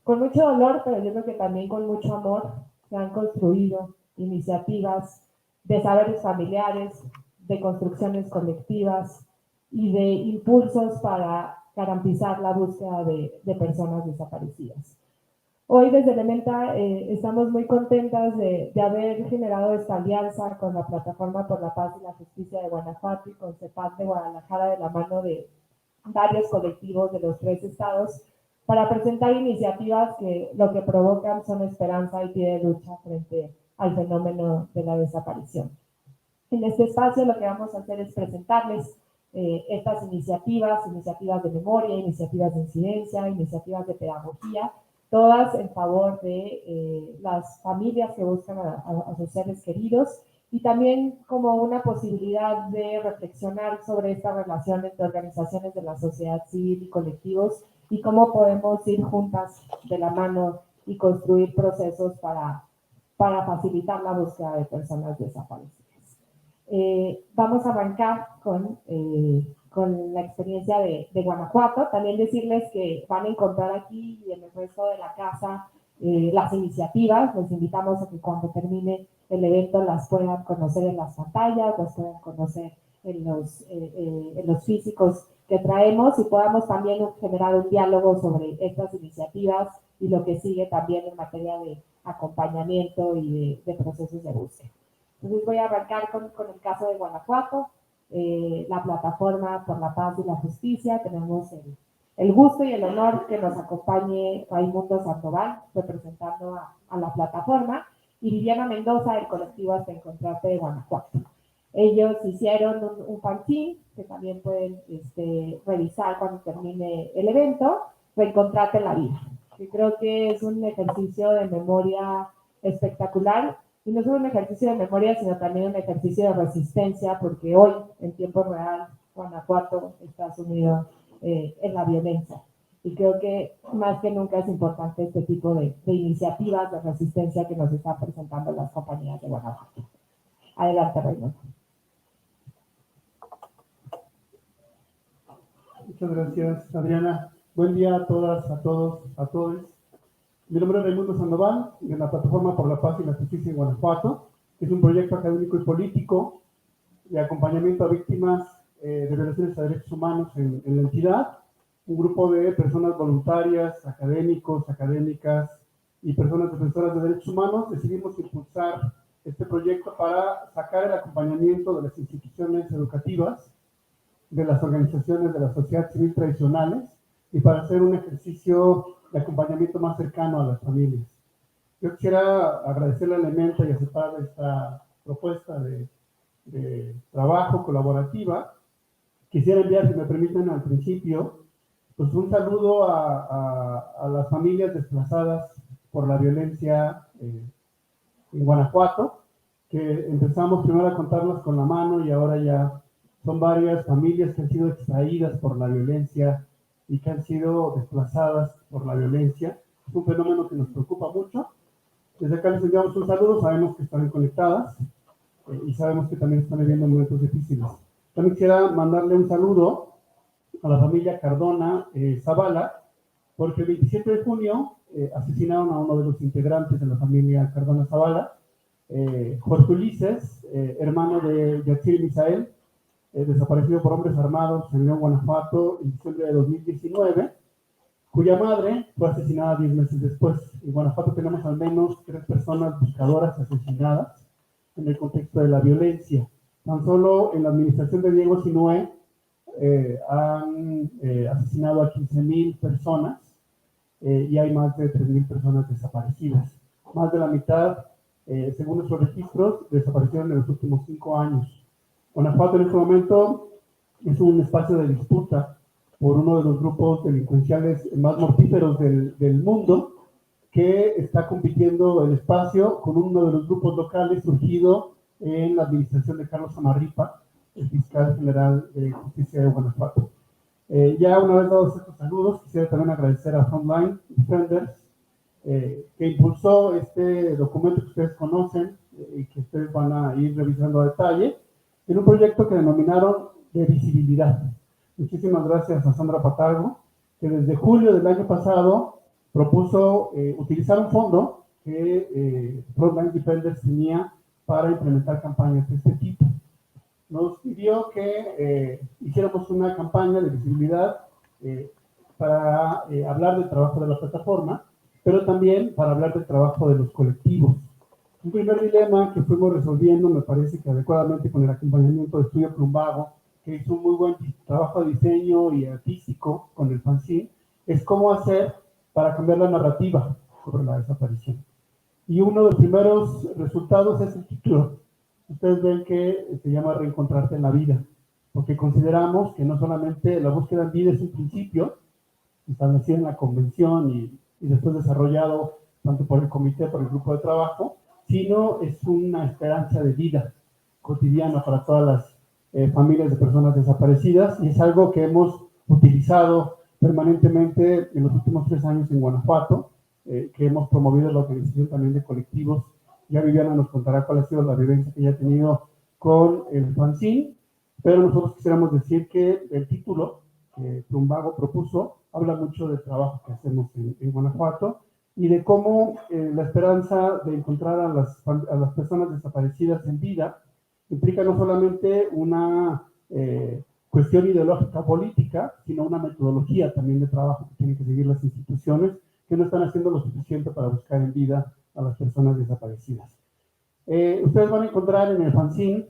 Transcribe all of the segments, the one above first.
con mucho dolor, pero yo creo que también con mucho amor, se han construido iniciativas de saberes familiares, de construcciones colectivas y de impulsos para garantizar la búsqueda de personas desaparecidas. Hoy desde Elementa estamos muy contentas de haber generado esta alianza con la Plataforma por la Paz y la Justicia de Guanajuato y con CEPAD de Guadalajara de la mano de varios colectivos de los 3 estados para presentar iniciativas que lo que provocan son esperanza y pie de lucha frente al fenómeno de la desaparición. En este espacio lo que vamos a hacer es presentarles estas iniciativas de memoria, iniciativas de incidencia, iniciativas de pedagogía, todas en favor de las familias que buscan a sus seres queridos y también como una posibilidad de reflexionar sobre esta relación entre organizaciones de la sociedad civil y colectivos y cómo podemos ir juntas de la mano y construir procesos para facilitar la búsqueda de personas desaparecidas. Vamos a arrancar con la experiencia de Guanajuato. También decirles que van a encontrar aquí y en el resto de la casa las iniciativas. Les invitamos a que cuando termine el evento las puedan conocer en las pantallas, las puedan conocer en los físicos que traemos y podamos también generar un diálogo sobre estas iniciativas y lo que sigue también en materia de acompañamiento y de procesos de búsqueda. Entonces voy a arrancar con el caso de Guanajuato, la Plataforma por la Paz y la Justicia. Tenemos el gusto y el honor que nos acompañe Raimundo Sandoval, representando a la plataforma, y Viviana Mendoza, del colectivo Hasta Encontrarte de Guanajuato. Ellos hicieron un fanzine, que también pueden revisar cuando termine el evento, Reencontrarte en la vida, que creo que es un ejercicio de memoria espectacular. Y no solo un ejercicio de memoria, sino también un ejercicio de resistencia, porque hoy, en tiempo real, Guanajuato está sumido en la violencia. Y creo que más que nunca es importante este tipo de iniciativas de resistencia que nos están presentando las compañías de Guanajuato. Adelante, Raimundo. Muchas gracias, Adriana. Buen día a todas, a todos, a todos. Mi nombre es Raimundo Sandoval, de la Plataforma por la Paz y la Justicia en Guanajuato, que es un proyecto académico y político de acompañamiento a víctimas de violaciones a derechos humanos en la entidad. Un grupo de personas voluntarias, académicos, académicas y personas defensoras de derechos humanos decidimos impulsar este proyecto para sacar el acompañamiento de las instituciones educativas, de las organizaciones de la sociedad civil tradicionales y para hacer un ejercicio de acompañamiento más cercano a las familias. Yo quisiera agradecerle a Elementa y aceptar esta propuesta de trabajo colaborativa. Quisiera enviar, si me permiten, al principio, pues un saludo a las familias desplazadas por la violencia en Guanajuato, que empezamos primero a contarlas con la mano y ahora ya son varias familias que han sido extraídas por la violencia y que han sido desplazadas por la violencia. Es un fenómeno que nos preocupa mucho. Desde acá les enviamos un saludo, sabemos que están conectadas y sabemos que también están viviendo momentos difíciles. También quisiera mandarle un saludo a la familia Cardona Zavala, porque el 27 de junio asesinaron a uno de los integrantes de la familia Cardona Zavala, Jorge Ulises, hermano de Yatzil Misael, desaparecido por hombres armados en León, Guanajuato, en diciembre de 2019, cuya madre fue asesinada 10 meses después. En Guanajuato tenemos al menos 3 personas buscadoras asesinadas en el contexto de la violencia. Tan solo en la administración de Diego Sinue han asesinado a 15,000 personas y hay más de 3,000 personas desaparecidas. Más de la mitad, según nuestros registros, desaparecieron en los últimos 5 años. Guanajuato en este momento es un espacio de disputa por uno de los grupos delincuenciales más mortíferos del mundo, que está compitiendo el espacio con uno de los grupos locales surgido en la administración de Carlos Amarripa, el fiscal general de justicia de Guanajuato. Ya una vez dados estos saludos, quisiera también agradecer a Frontline Defenders, que impulsó este documento que ustedes conocen y que ustedes van a ir revisando a detalle, en un proyecto que denominaron de visibilidad. Muchísimas gracias a Sandra Patargo, que desde julio del año pasado propuso utilizar un fondo que Frontline Defenders tenía para implementar campañas de este tipo. Nos pidió que hiciéramos una campaña de visibilidad para hablar del trabajo de la plataforma, pero también para hablar del trabajo de los colectivos. Un primer dilema que fuimos resolviendo, me parece que adecuadamente con el acompañamiento de Estudio Plumbago, que hizo un muy buen trabajo de diseño y artístico con el fanzine, es cómo hacer para cambiar la narrativa sobre la desaparición. Y uno de los primeros resultados es el título. Ustedes ven que se llama Reencontrarte en la vida, porque consideramos que no solamente la búsqueda en vida es un principio establecido en la convención y después desarrollado tanto por el comité, por el grupo de trabajo, sino es una esperanza de vida cotidiana para todas las familias de personas desaparecidas, y es algo que hemos utilizado permanentemente en los últimos 3 años en Guanajuato, que hemos promovido la organización también de colectivos. Ya Viviana nos contará cuál ha sido la vivencia que ella ha tenido con el fanzine, pero nosotros quisiéramos decir que el título que Plumbago propuso habla mucho del trabajo que hacemos en Guanajuato y de cómo la esperanza de encontrar a las personas desaparecidas en vida implica no solamente una cuestión ideológica política, sino una metodología también de trabajo que tienen que seguir las instituciones que no están haciendo lo suficiente para buscar en vida a las personas desaparecidas. Ustedes van a encontrar en el fanzine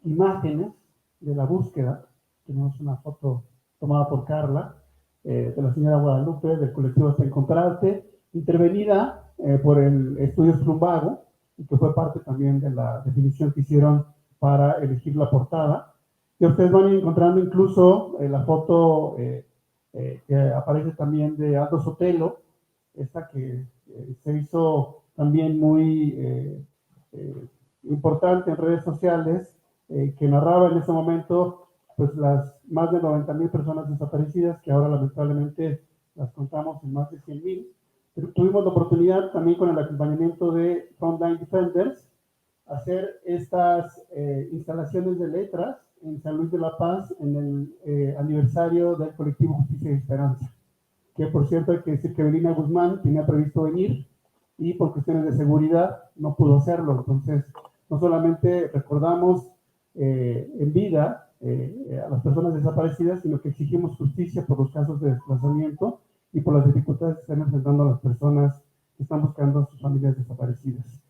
imágenes de la búsqueda. Tenemos una foto tomada por Carla, de la señora Guadalupe, del colectivo Hasta Encontrarte, intervenida por el Estudios Plumbago, y que fue parte también de la definición que hicieron para elegir la portada. Y ustedes van a ir encontrando incluso la foto que aparece también de Aldo Sotelo, esta que se hizo también muy importante en redes sociales, que narraba en ese momento pues las más de 90,000 personas desaparecidas, que ahora lamentablemente las contamos en más de 100,000. Pero tuvimos la oportunidad también con el acompañamiento de Frontline Defenders hacer estas instalaciones de letras en San Luis de la Paz en el aniversario del colectivo Justicia y Esperanza, que por cierto hay que decir que Evelina Guzmán tenía previsto venir y por cuestiones de seguridad no pudo hacerlo. Entonces, no solamente recordamos en vida a las personas desaparecidas, sino que exigimos justicia por los casos de desplazamiento y por las dificultades que están enfrentando a las personas que están buscando a sus familias desaparecidas.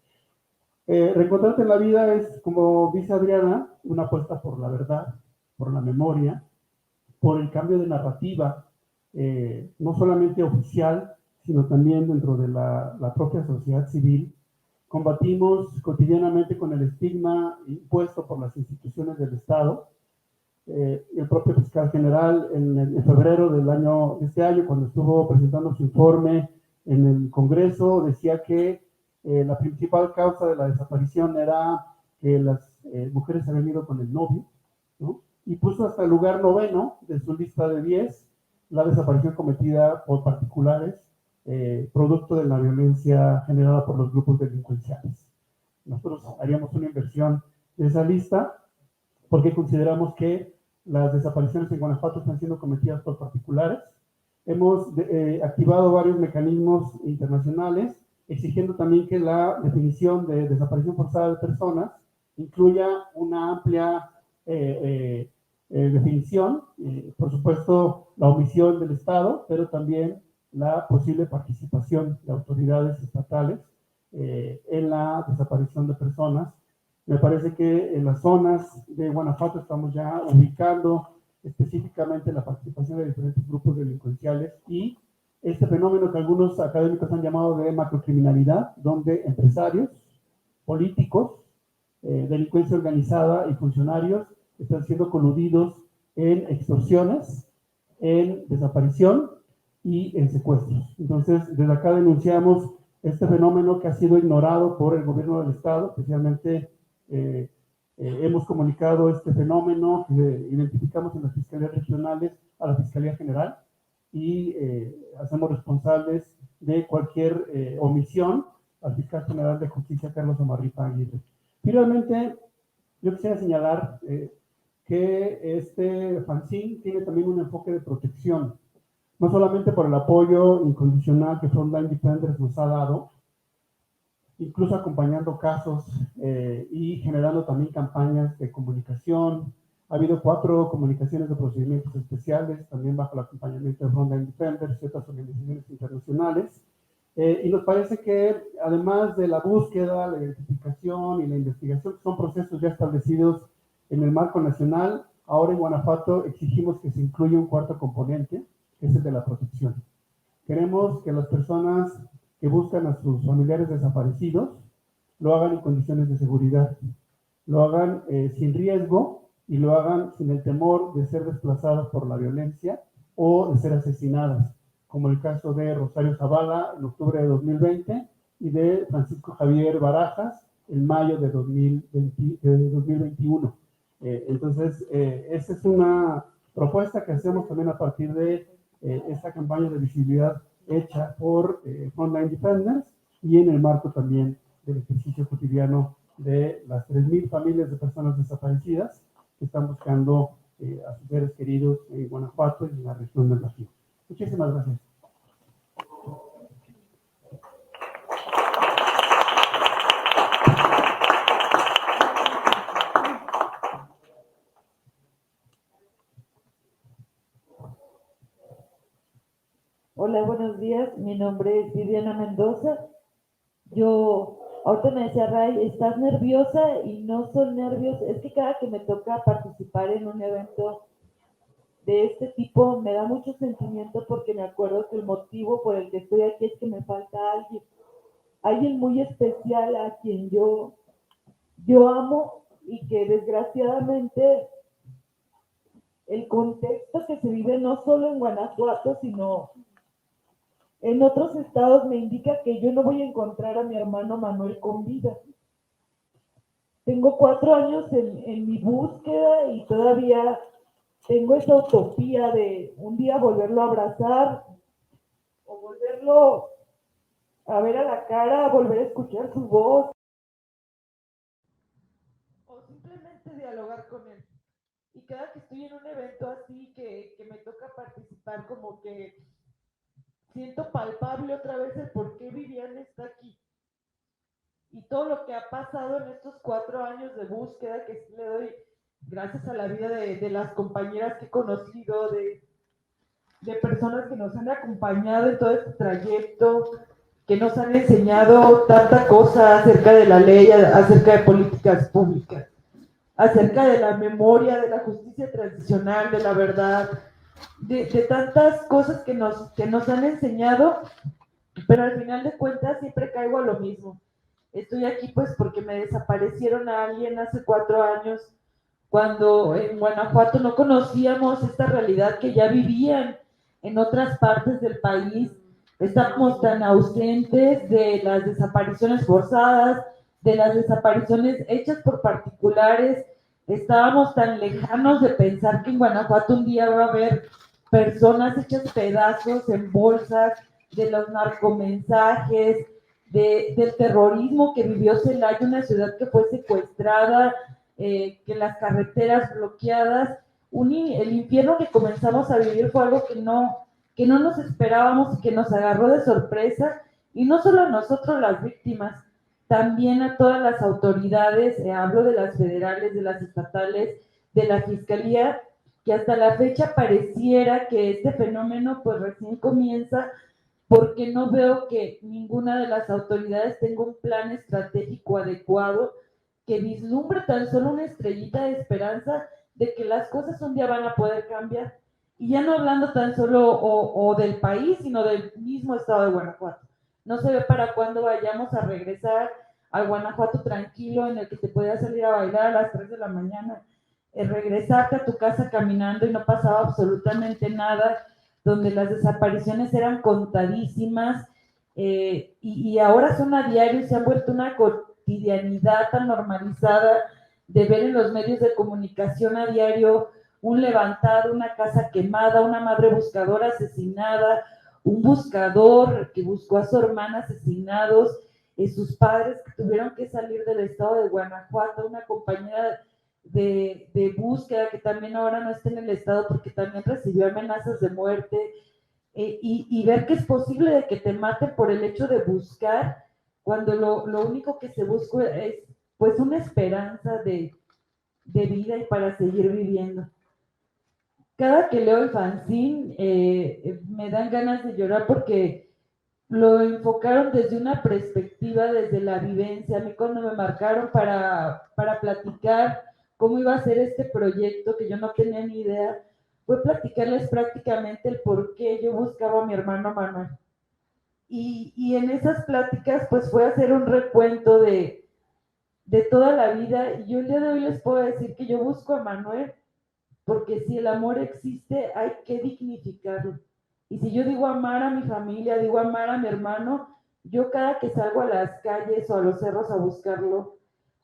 Reencontrarte en la vida es, como dice Adriana, una apuesta por la verdad, por la memoria, por el cambio de narrativa, no solamente oficial, sino también dentro de la propia sociedad civil. Combatimos cotidianamente con el estigma impuesto por las instituciones del Estado. El propio fiscal general en febrero de este año, cuando estuvo presentando su informe en el Congreso, decía que la principal causa de la desaparición era que las mujeres habían ido con el novio, ¿no? Y puso hasta el lugar 9 de su lista de 10 la desaparición cometida por particulares, producto de la violencia generada por los grupos delincuenciales. Nosotros haríamos una inversión de esa lista porque consideramos que las desapariciones en Guanajuato están siendo cometidas por particulares. Hemos activado varios mecanismos internacionales, exigiendo también que la definición de desaparición forzada de personas incluya una amplia definición, por supuesto la omisión del Estado, pero también la posible participación de autoridades estatales en la desaparición de personas. Me parece que en las zonas de Guanajuato estamos ya ubicando específicamente la participación de diferentes grupos delincuenciales y este fenómeno que algunos académicos han llamado de macrocriminalidad, donde empresarios, políticos, delincuencia organizada y funcionarios están siendo coludidos en extorsiones, en desaparición y en secuestros. Entonces, desde acá denunciamos este fenómeno que ha sido ignorado por el gobierno del Estado, especialmente hemos comunicado este fenómeno que identificamos en las fiscalías regionales a la Fiscalía General y hacemos responsables de cualquier omisión al fiscal general de justicia, Carlos Amarripa Aguirre. Finalmente, yo quisiera señalar que este fanzine tiene también un enfoque de protección. no solamente por el apoyo incondicional que Frontline Defenders nos ha dado, incluso acompañando casos y generando también campañas de comunicación. Ha habido 4 comunicaciones de procedimientos especiales, también bajo el acompañamiento de Frontline Defenders y otras organizaciones internacionales. Y nos parece que además de la búsqueda, la identificación y la investigación, que son procesos ya establecidos en el marco nacional, ahora en Guanajuato exigimos que se incluya un 4º componente, que es el de la protección. Queremos que las personas que buscan a sus familiares desaparecidos lo hagan en condiciones de seguridad, lo hagan sin riesgo y lo hagan sin el temor de ser desplazadas por la violencia o de ser asesinadas, como el caso de Rosario Zavala en octubre de 2020 y de Francisco Javier Barajas en mayo de 2021. Entonces, esa es una propuesta que hacemos también a partir de esta campaña de visibilidad hecha por Frontline Defenders y en el marco también del ejercicio cotidiano de las 3,000 familias de personas desaparecidas que están buscando a sus seres queridos en Guanajuato y en la región del Bajío. Muchísimas gracias. Hola, buenos días. Mi nombre es Viviana Mendoza. Ahorita me decía Ray, ¿estás nerviosa? Y no son nervios, es que cada que me toca participar en un evento de este tipo me da mucho sentimiento porque me acuerdo que el motivo por el que estoy aquí es que me falta alguien muy especial a quien yo amo y que desgraciadamente el contexto que se vive no solo en Guanajuato, sino en otros estados me indica que yo no voy a encontrar a mi hermano Manuel con vida. Tengo 4 años en mi búsqueda y todavía tengo esa utopía de un día volverlo a abrazar o volverlo a ver a la cara, volver a escuchar su voz o simplemente dialogar con él. Y cada que estoy en un evento así que me toca participar, como que siento palpable otra vez el por qué Viviana está aquí. Y todo lo que ha pasado en estos 4 años de búsqueda, que sí le doy gracias a la vida de las compañeras que he conocido, de personas que nos han acompañado en todo este trayecto, que nos han enseñado tanta cosa acerca de la ley, acerca de políticas públicas, acerca de la memoria, de la justicia transicional, de la verdad, de tantas cosas que nos han enseñado, pero al final de cuentas siempre caigo a lo mismo. Estoy aquí pues porque me desaparecieron a alguien hace 4 años, cuando en Guanajuato no conocíamos esta realidad que ya vivían en otras partes del país. Estábamos tan ausentes de las desapariciones forzadas, de las desapariciones hechas por particulares, estábamos tan lejanos de pensar que en Guanajuato un día va a haber personas hechas pedazos en bolsas, de los narcomensajes, del terrorismo que vivió Celaya, una ciudad que fue secuestrada, que las carreteras bloqueadas, el infierno que comenzamos a vivir fue algo que no nos esperábamos y que nos agarró de sorpresa, y no solo a nosotros las víctimas, también a todas las autoridades, hablo de las federales, de las estatales, de la fiscalía, que hasta la fecha pareciera que este fenómeno pues recién comienza, porque no veo que ninguna de las autoridades tenga un plan estratégico adecuado que vislumbre tan solo una estrellita de esperanza de que las cosas un día van a poder cambiar. Y ya no hablando tan solo o del país, sino del mismo estado de Guanajuato. No se ve para cuándo vayamos a regresar al Guanajuato tranquilo, en el que te podías salir a bailar a las 3 de la mañana, regresarte a tu casa caminando y no pasaba absolutamente nada, donde las desapariciones eran contadísimas, y ahora son a diario y se han vuelto una cotidianidad tan normalizada de ver en los medios de comunicación a diario un levantado, una casa quemada, una madre buscadora asesinada, un buscador que buscó a su hermana asesinados, sus padres que tuvieron que salir del estado de Guanajuato, una compañera de búsqueda que también ahora no está en el estado porque también recibió amenazas de muerte. y ver que es posible de que te maten por el hecho de buscar, cuando lo único que se busca es pues una esperanza de vida y para seguir viviendo. Cada que leo el fanzine me dan ganas de llorar porque lo enfocaron desde una perspectiva, desde la vivencia. A mí cuando me marcaron para platicar cómo iba a ser este proyecto, que yo no tenía ni idea, fue platicarles prácticamente el por qué yo buscaba a mi hermano Manuel. Y en esas pláticas pues fue hacer un recuento de toda la vida. Y yo el día de hoy les puedo decir que yo busco a Manuel porque si el amor existe hay que dignificarlo. Y si yo digo amar a mi familia, digo amar a mi hermano, yo cada que salgo a las calles o a los cerros a buscarlo,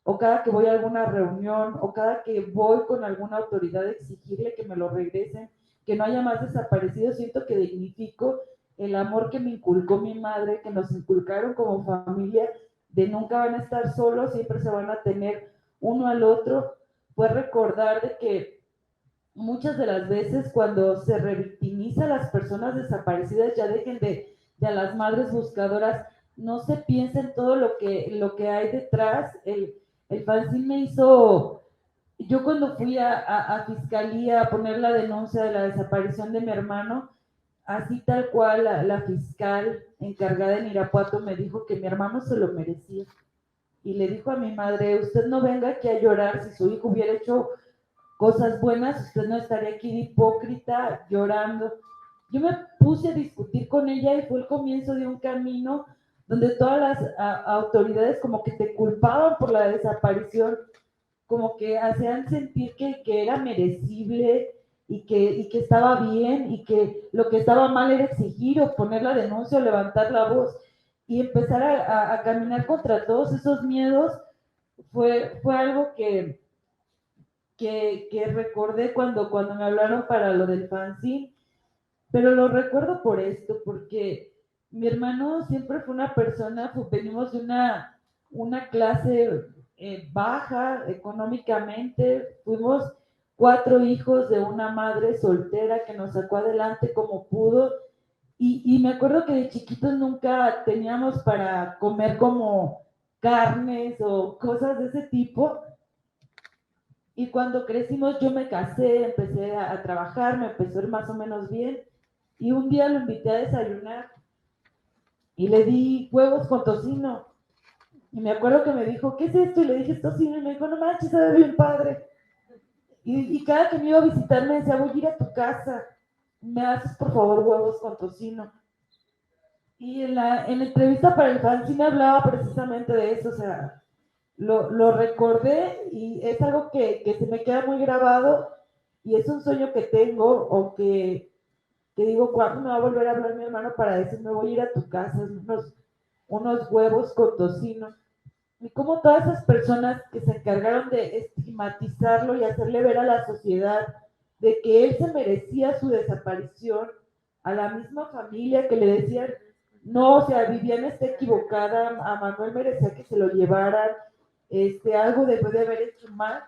o cada que voy a alguna reunión, o cada que voy con alguna autoridad a exigirle que me lo regresen, que no haya más desaparecidos, siento que dignifico el amor que me inculcó mi madre, que nos inculcaron como familia, de nunca van a estar solos, siempre se van a tener uno al otro. Fue recordar de que muchas de las veces cuando se revictimiza a las personas desaparecidas, ya dejen de a las madres buscadoras, no se piensa en todo lo que hay detrás. El fanzine me hizo, yo cuando fui a fiscalía a poner la denuncia de la desaparición de mi hermano, así tal cual la fiscal encargada en Irapuato me dijo que mi hermano se lo merecía. Y le dijo a mi madre, usted no venga aquí a llorar, si su hijo hubiera hecho cosas buenas, usted no estaría aquí de hipócrita llorando. Yo me puse a discutir con ella y fue el comienzo de un camino donde todas las autoridades como que te culpaban por la desaparición, como que hacían sentir que era merecible y que estaba bien y que lo que estaba mal era exigir o poner la denuncia o levantar la voz y empezar a caminar contra todos esos miedos. Fue algo que recordé cuando me hablaron para lo del fanzine, pero lo recuerdo por esto, porque mi hermano siempre fue una persona, venimos de una clase baja económicamente, fuimos 4 hijos de una madre soltera que nos sacó adelante como pudo, y me acuerdo que de chiquitos nunca teníamos para comer como carnes o cosas de ese tipo, y cuando crecimos yo me casé, empecé a trabajar, me empezó a ir más o menos bien. Y un día lo invité a desayunar y le di huevos con tocino. Y me acuerdo que me dijo, ¿qué es esto? Y le dije, es tocino. Y me dijo, no manches, sabe bien padre. Y cada que me iba a visitar me decía, voy a ir a tu casa. ¿Me haces por favor huevos con tocino? Y en la entrevista para el fanzine hablaba precisamente de eso, o sea, lo recordé y es algo que se me queda muy grabado y es un sueño que tengo o que digo, ¿cuándo me va a volver a hablar mi hermano para decirme voy a ir a tu casa, unos huevos con tocino? Y como todas esas personas que se encargaron de estigmatizarlo y hacerle ver a la sociedad de que él se merecía su desaparición, a la misma familia que le decían, no, o sea, Viviana está equivocada, a Manuel merecía que se lo llevaran, algo debe de haber hecho mal.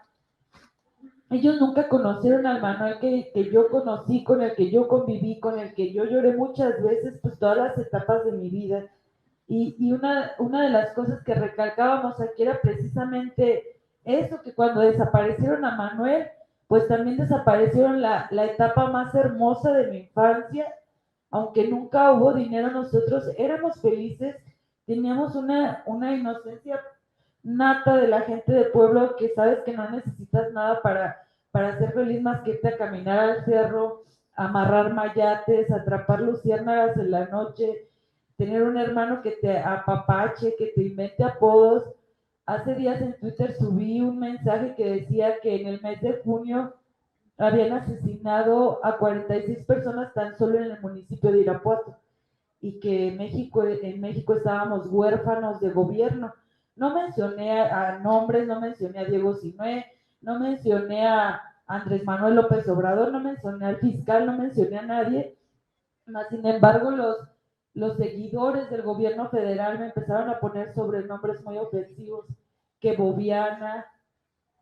Ellos nunca conocieron al Manuel que yo conocí, con el que yo conviví, con el que yo lloré muchas veces, pues todas las etapas de mi vida. Y una de las cosas que recalcábamos aquí era precisamente eso, que cuando desaparecieron a Manuel, pues también desaparecieron la etapa más hermosa de mi infancia, aunque nunca hubo dinero, nosotros éramos felices, teníamos una inocencia nata de la gente de pueblo que sabes que no necesitas nada para ser feliz más que irte a caminar al cerro, amarrar mayates, atrapar luciérnagas en la noche, tener un hermano que te apapache, que te invente apodos. Hace días en Twitter subí un mensaje que decía que en el mes de junio habían asesinado a 46 personas tan solo en el municipio de Irapuato y que en México estábamos huérfanos de gobierno. No mencioné a nombres, no mencioné a Diego Sinué, no mencioné a Andrés Manuel López Obrador, no mencioné al fiscal, no mencioné a nadie, mas sin embargo los seguidores del gobierno federal me empezaron a poner sobrenombres muy ofensivos, que bobiana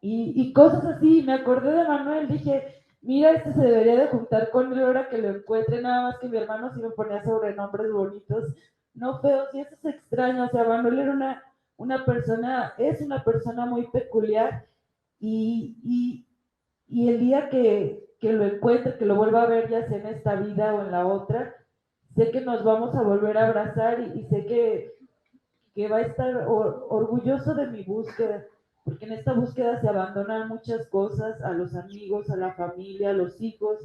y cosas así. Me acordé de Manuel, dije, mira, este se debería de juntar con él ahora que lo encuentre, nada más que mi hermano sí me ponía sobrenombres bonitos, no feos, y eso es extraño, o sea, Manuel era una persona, es una persona muy peculiar, y, y, y el día que lo encuentre, que lo vuelva a ver, ya sea en esta vida o en la otra, sé que nos vamos a volver a abrazar y sé que va a estar orgulloso de mi búsqueda, porque en esta búsqueda se abandonan muchas cosas, a los amigos, a la familia, a los hijos,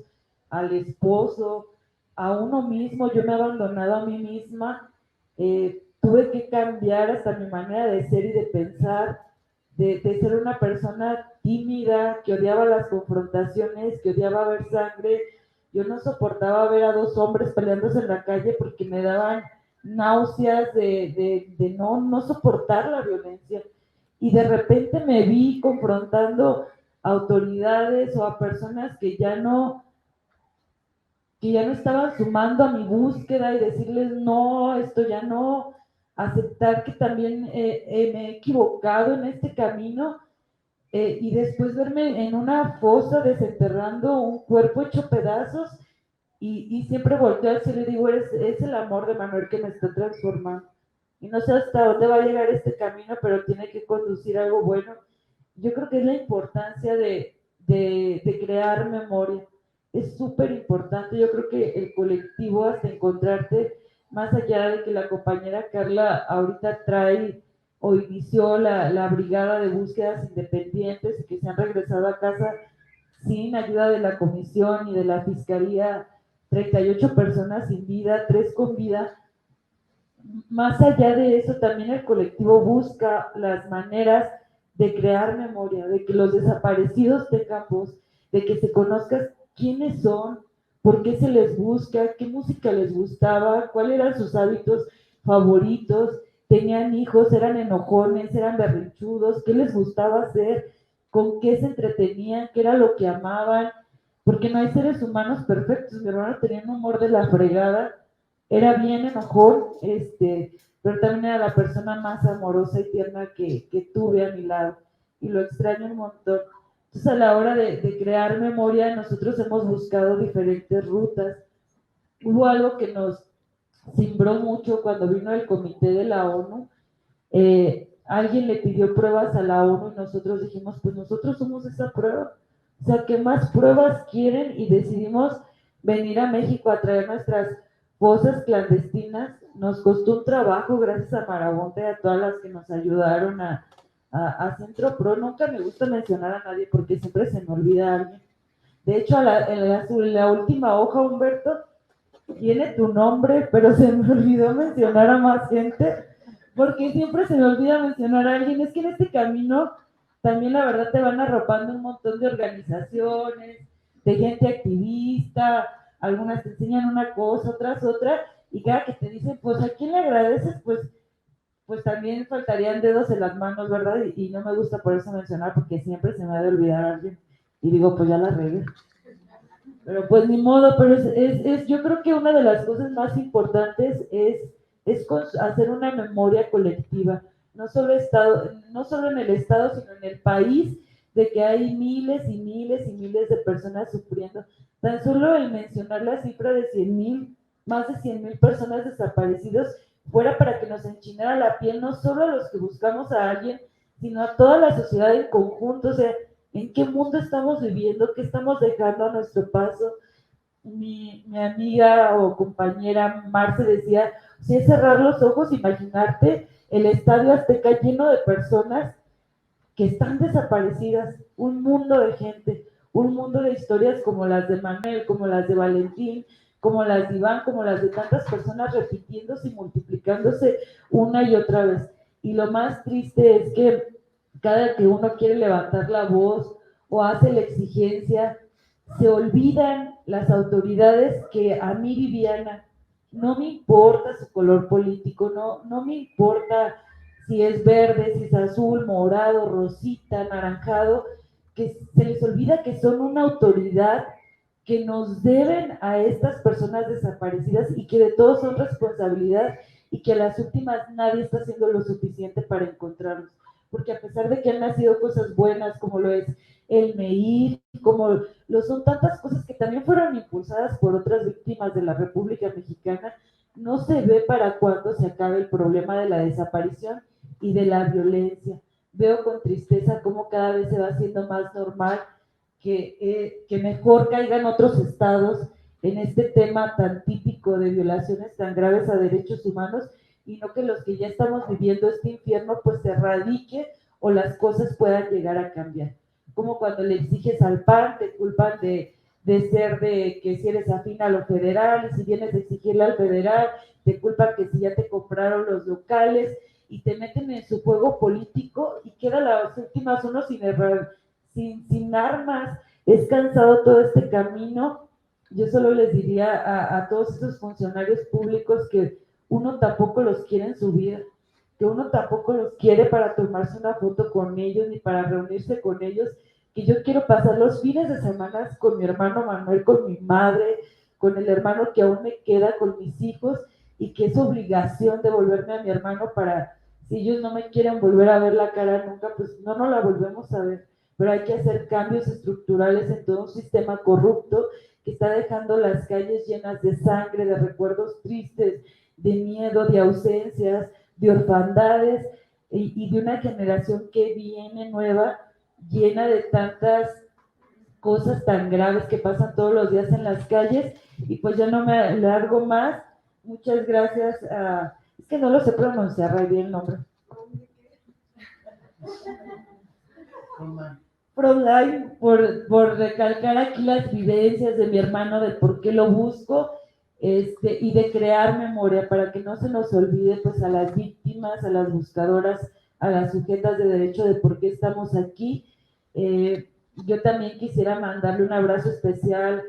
al esposo, a uno mismo. Yo me he abandonado a mí misma, tuve que cambiar hasta mi manera de ser y de pensar, de ser una persona tímida, que odiaba las confrontaciones, que odiaba ver sangre. Yo no soportaba ver a dos hombres peleándose en la calle porque me daban náuseas de no soportar la violencia. Y de repente me vi confrontando a autoridades o a personas que ya no estaban sumando a mi búsqueda y decirles, no, esto ya no, aceptar que también me he equivocado en este camino, y después verme en una fosa desenterrando un cuerpo hecho pedazos, y siempre volteo al cielo y digo, es el amor de Manuel que me está transformando. Y no sé hasta dónde va a llegar este camino, pero tiene que conducir a algo bueno. Yo creo que es la importancia de crear memoria. Es súper importante. Yo creo que el colectivo, hasta encontrarte, más allá de que la compañera Carla ahorita trae o inició la brigada de búsquedas independientes y que se han regresado a casa sin ayuda de la comisión y de la fiscalía, 38 personas sin vida, 3 con vida. Más allá de eso, también el colectivo busca las maneras de crear memoria, de que los desaparecidos tengan voz, de que se conozca quiénes son, por qué se les busca, qué música les gustaba, cuáles eran sus hábitos favoritos, tenían hijos, eran enojones, eran berrinchudos, qué les gustaba hacer, con qué se entretenían, qué era lo que amaban, porque no hay seres humanos perfectos. Mi hermano tenía un humor de la fregada, era bien enojón, pero también era la persona más amorosa y tierna que tuve a mi lado, y lo extraño un montón. Entonces, a la hora de crear memoria, nosotros hemos buscado diferentes rutas. Hubo algo que nos cimbró mucho cuando vino el comité de la ONU. Alguien le pidió pruebas a la ONU y nosotros dijimos, pues nosotros somos esa prueba. O sea, ¿qué más pruebas quieren? Y decidimos venir a México a traer nuestras fosas clandestinas. Nos costó un trabajo, gracias a Marabonte y a todas las que nos ayudaron a Centro Pro. Nunca me gusta mencionar a nadie porque siempre se me olvida a alguien. De hecho, en la última hoja, Humberto, tiene tu nombre, pero se me olvidó mencionar a más gente, porque siempre se me olvida mencionar a alguien. Es que en este camino también la verdad te van arropando un montón de organizaciones, de gente activista, algunas te enseñan una cosa, otras otra, y cada que te dicen, pues a quién le agradeces, pues también faltarían dedos en las manos, ¿verdad? Y no me gusta por eso mencionar, porque siempre se me ha de olvidar a alguien, y digo, pues ya la regué. Pero pues ni modo, pero yo creo que una de las cosas más importantes es hacer una memoria colectiva, no solo en el Estado, sino en el país, de que hay miles y miles y miles de personas sufriendo. Tan solo el mencionar la cifra de 100,000, más de 100,000 personas desaparecidos, fuera para que nos enchinara la piel, no solo a los que buscamos a alguien, sino a toda la sociedad en conjunto. O sea, ¿en qué mundo estamos viviendo? ¿Qué estamos dejando a nuestro paso? Mi amiga o compañera Marce decía, si es cerrar los ojos, imaginarte el Estadio Azteca lleno de personas que están desaparecidas, un mundo de gente, un mundo de historias como las de Manuel, como las de Valentín, como las de Iván, como las de tantas personas repitiéndose y multiplicándose una y otra vez. Y lo más triste es que cada que uno quiere levantar la voz o hace la exigencia, se olvidan las autoridades que a mí, Viviana, no me importa su color político, no me importa si es verde, si es azul, morado, rosita, naranjado, que se les olvida que son una autoridad, que nos deben a estas personas desaparecidas y que de todos son responsabilidad, y que a las últimas nadie está haciendo lo suficiente para encontrarlos. porque a pesar de que han nacido cosas buenas, como lo es el MEIR, como lo son tantas cosas que también fueron impulsadas por otras víctimas de la República Mexicana, no se ve para cuándo se acabe el problema de la desaparición y de la violencia. Veo con tristeza cómo cada vez se va haciendo más normal que mejor caigan otros estados en este tema tan típico de violaciones tan graves a derechos humanos, y no que los que ya estamos viviendo este infierno pues se erradique o las cosas puedan llegar a cambiar. Como cuando le exiges al PAN, te culpan de ser de que si eres afín a lo federal, y si vienes a exigirle al federal, te culpan que si ya te compraron los locales, y te meten en su juego político y queda las últimas uno sin armas. Es cansado todo este camino. Yo solo les diría a todos estos funcionarios públicos que uno tampoco los quiere en su vida, que uno tampoco los quiere para tomarse una foto con ellos ni para reunirse con ellos, que yo quiero pasar los fines de semana con mi hermano Manuel, con mi madre, con el hermano que aún me queda, con mis hijos, y que es obligación devolverme a mi hermano para, si ellos no me quieren volver a ver la cara nunca, pues no la volvemos a ver. Pero hay que hacer cambios estructurales en todo un sistema corrupto que está dejando las calles llenas de sangre, de recuerdos tristes, de miedo, de ausencias, de orfandades, y de una generación que viene nueva, llena de tantas cosas tan graves que pasan todos los días en las calles. Y pues ya no me alargo más. Muchas gracias a... Es que no lo sé pronunciar, ahí bien el nombre. Frontline, por recalcar aquí las vivencias de mi hermano, de por qué lo busco, y de crear memoria para que no se nos olvide pues a las víctimas, a las buscadoras, a las sujetas de derecho de por qué estamos aquí. Yo también quisiera mandarle un abrazo especial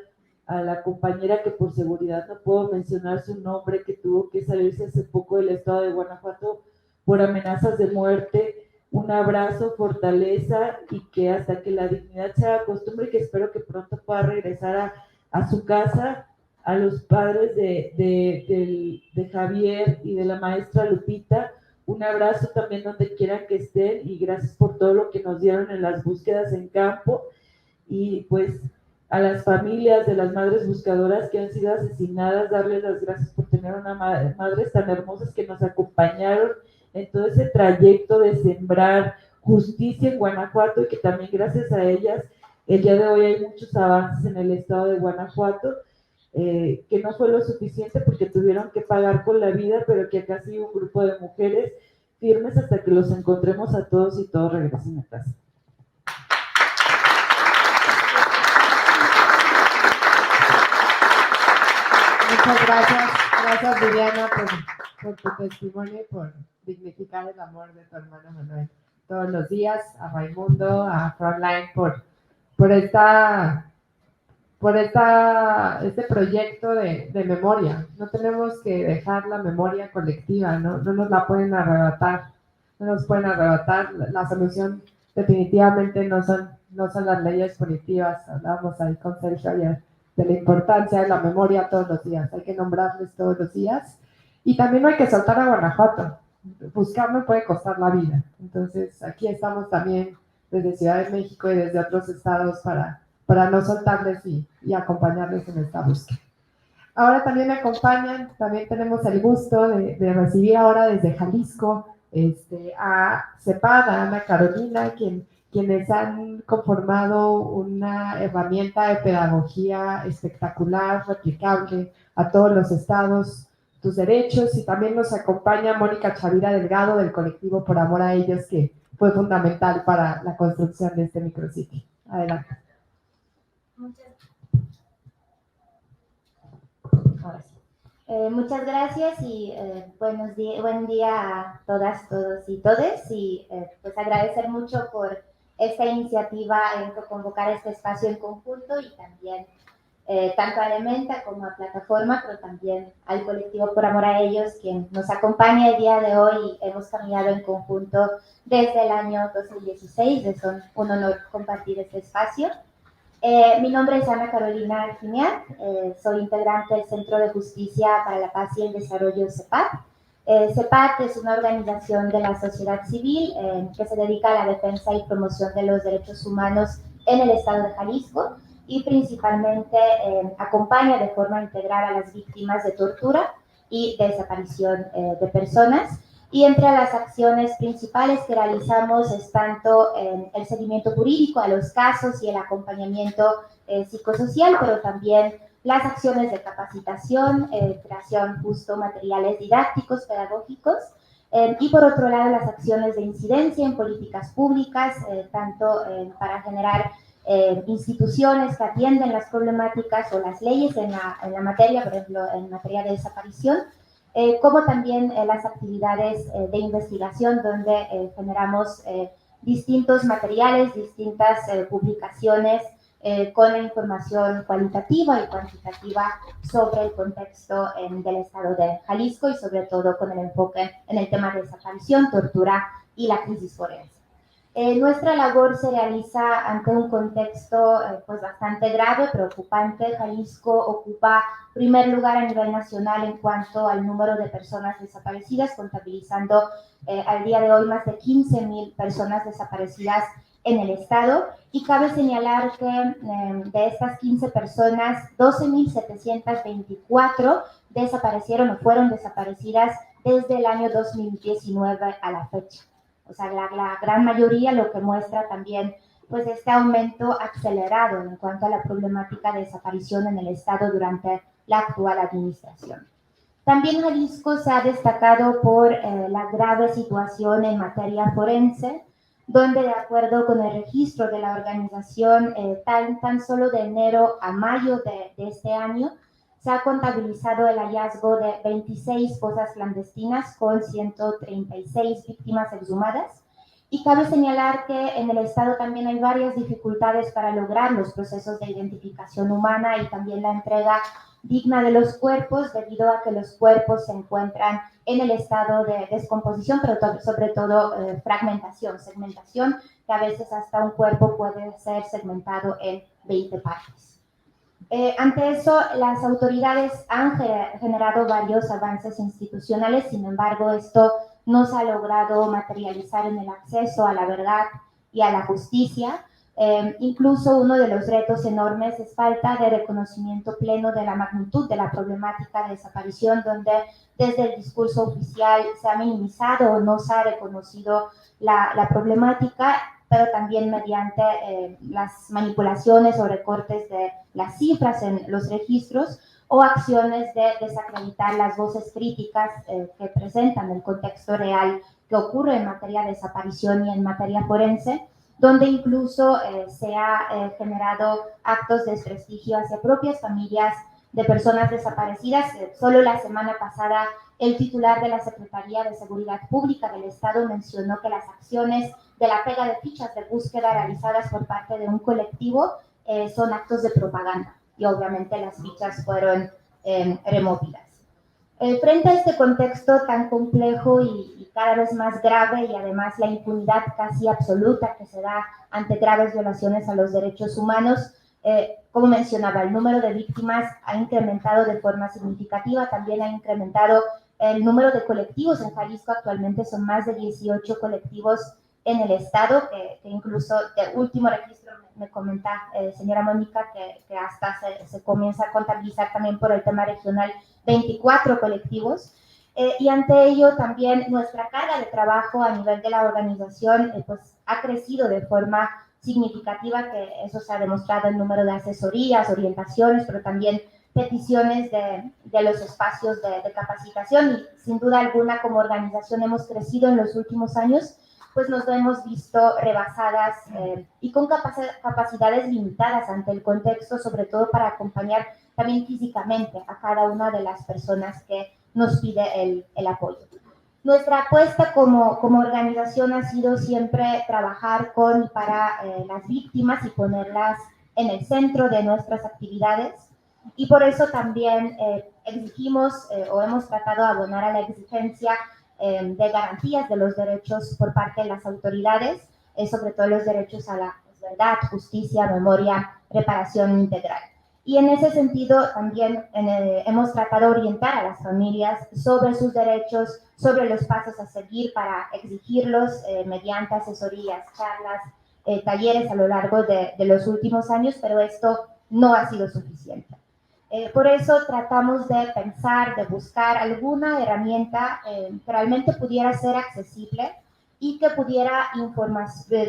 a la compañera que por seguridad no puedo mencionar su nombre, que tuvo que salirse hace poco del estado de Guanajuato por amenazas de muerte. Un abrazo, fortaleza, y que hasta que la dignidad se haga costumbre, que espero que pronto pueda regresar a su casa, a los padres de Javier y de la maestra Lupita. Un abrazo también donde quieran que estén, y gracias por todo lo que nos dieron en las búsquedas en campo. Y pues a las familias de las madres buscadoras que han sido asesinadas, darles las gracias por tener una madres tan hermosas que nos acompañaron en todo ese trayecto de sembrar justicia en Guanajuato, y que también gracias a ellas el día de hoy hay muchos avances en el estado de Guanajuato, que no fue lo suficiente porque tuvieron que pagar con la vida, pero que acá sigue un grupo de mujeres firmes hasta que los encontremos a todos y todos regresen a casa. Muchas gracias Viviana por tu testimonio y por dignificar el amor de tu hermano Manuel todos los días, a Raimundo, a Frontline por este proyecto de memoria. No tenemos que dejar la memoria colectiva, no nos la pueden arrebatar, no nos pueden arrebatar. La solución definitivamente no son las leyes punitivas. Hablábamos ahí con Sergio ayer de la importancia de la memoria todos los días, hay que nombrarles todos los días, y también no hay que soltar a Guanajuato. Buscarlo puede costar la vida, entonces aquí estamos también desde Ciudad de México y desde otros estados para no soltarles y acompañarles en esta búsqueda. Ahora también me acompañan, también tenemos el gusto de recibir ahora desde Jalisco a CEPAD, a Ana Carolina, quienes han conformado una herramienta de pedagogía espectacular, replicable a todos los estados, tus derechos. Y también nos acompaña Mónica Chavira Delgado del colectivo Por Amor a Ellos, que fue fundamental para la construcción de este micrositio. Adelante. Muchas gracias y buen día a todas, todos y todes, y pues agradecer mucho por esta iniciativa en convocar este espacio en conjunto, y también tanto a Elementa como a Plataforma, pero también al colectivo Por Amor a Ellos, quien nos acompaña el día de hoy. Hemos caminado en conjunto desde el año 2016, es un honor compartir este espacio. Mi nombre es Ana Carolina Arginian, soy integrante del Centro de Justicia para la Paz y el Desarrollo CEPAD. CEPAC es una organización de la sociedad civil que se dedica a la defensa y promoción de los derechos humanos en el estado de Jalisco y principalmente acompaña de forma integral a las víctimas de tortura y desaparición de personas. Y entre las acciones principales que realizamos es tanto el seguimiento jurídico a los casos y el acompañamiento psicosocial, pero también las acciones de capacitación, creación justo materiales didácticos, pedagógicos, y por otro lado las acciones de incidencia en políticas públicas, tanto para generar instituciones que atienden las problemáticas o las leyes en la materia, por ejemplo, en materia de desaparición, como también las actividades de investigación donde generamos distintos materiales, distintas publicaciones con la información cualitativa y cuantitativa sobre el contexto del estado de Jalisco y sobre todo con el enfoque en el tema de desaparición, tortura y la crisis forense. Nuestra labor se realiza ante un contexto pues bastante grave, preocupante. Jalisco ocupa primer lugar a nivel nacional en cuanto al número de personas desaparecidas, contabilizando al día de hoy más de 15,000 personas desaparecidas en el estado, y cabe señalar que de estas 15 personas, 12,724 desaparecieron o fueron desaparecidas desde el año 2019 a la fecha. O sea, la gran mayoría, lo que muestra también pues este aumento acelerado en cuanto a la problemática de desaparición en el estado durante la actual administración. También Jalisco se ha destacado por la grave situación en materia forense, donde de acuerdo con el registro de la organización, tan solo de enero a mayo de este año, se ha contabilizado el hallazgo de 26 fosas clandestinas con 136 víctimas exhumadas. Y cabe señalar que en el estado también hay varias dificultades para lograr los procesos de identificación humana y también la entrega digna de los cuerpos, debido a que los cuerpos se encuentran en el estado de descomposición, pero sobre todo fragmentación, segmentación, que a veces hasta un cuerpo puede ser segmentado en 20 partes. Ante eso, las autoridades han generado varios avances institucionales, sin embargo, esto no se ha logrado materializar en el acceso a la verdad y a la justicia. Incluso uno de los retos enormes es falta de reconocimiento pleno de la magnitud de la problemática de desaparición, donde desde el discurso oficial se ha minimizado o no se ha reconocido la problemática, pero también mediante las manipulaciones o recortes de las cifras en los registros o acciones de desacreditar las voces críticas que presentan el contexto real que ocurre en materia de desaparición y en materia forense, donde incluso se ha generado actos de desprestigio hacia propias familias de personas desaparecidas. Solo la semana pasada el titular de la Secretaría de Seguridad Pública del Estado mencionó que las acciones de la pega de fichas de búsqueda realizadas por parte de un colectivo son actos de propaganda, y obviamente las fichas fueron removidas. Frente a este contexto tan complejo y cada vez más grave, y además la impunidad casi absoluta que se da ante graves violaciones a los derechos humanos, como mencionaba, el número de víctimas ha incrementado de forma significativa, también ha incrementado el número de colectivos. En Jalisco actualmente son más de 18 colectivos en el estado, que incluso de último registro me comenta señora Mónica que hasta se comienza a contabilizar también por el tema regional 24 colectivos. Y ante ello también nuestra carga de trabajo a nivel de la organización pues ha crecido de forma significativa, que eso se ha demostrado el número de asesorías, orientaciones, pero también peticiones de los espacios de capacitación, y sin duda alguna como organización hemos crecido en los últimos años, pues nos hemos visto rebasadas y con capacidades limitadas ante el contexto, sobre todo para acompañar también físicamente a cada una de las personas que nos pide el apoyo. Nuestra apuesta como organización ha sido siempre trabajar con y para las víctimas y ponerlas en el centro de nuestras actividades, y por eso también exigimos o hemos tratado de abonar a la exigencia de garantías de los derechos por parte de las autoridades, sobre todo los derechos a la verdad, justicia, memoria, reparación integral. Y en ese sentido también hemos tratado de orientar a las familias sobre sus derechos, sobre los pasos a seguir para exigirlos mediante asesorías, charlas, talleres a lo largo de los últimos años, pero esto no ha sido suficiente. Por eso tratamos de pensar, de buscar alguna herramienta que realmente pudiera ser accesible y que pudiera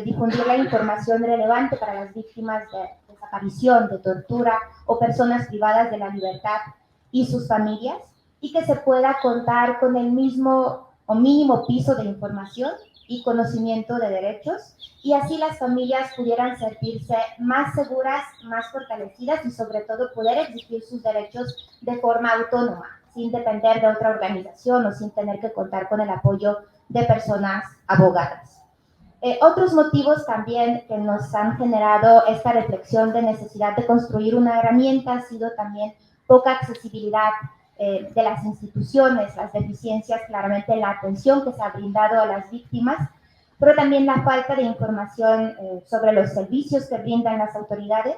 difundir la información relevante para las víctimas de desaparición, de tortura o personas privadas de la libertad y sus familias, y que se pueda contar con el mismo o mínimo piso de información y conocimiento de derechos, y así las familias pudieran sentirse más seguras, más fortalecidas y sobre todo poder exigir sus derechos de forma autónoma, sin depender de otra organización o sin tener que contar con el apoyo de personas abogadas. Otros motivos también que nos han generado esta reflexión de necesidad de construir una herramienta ha sido también poca accesibilidad de las instituciones, las deficiencias claramente en la atención que se ha brindado a las víctimas, pero también la falta de información sobre los servicios que brindan las autoridades,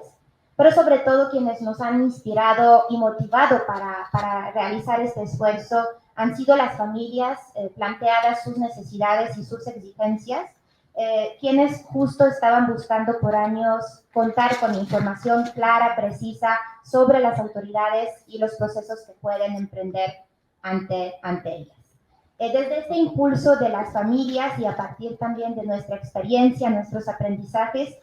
pero sobre todo quienes nos han inspirado y motivado para realizar este esfuerzo han sido las familias planteadas sus necesidades y sus exigencias, quienes justo estaban buscando por años contar con información clara, precisa sobre las autoridades y los procesos que pueden emprender ante ellas. Desde este impulso de las familias y a partir también de nuestra experiencia, nuestros aprendizajes,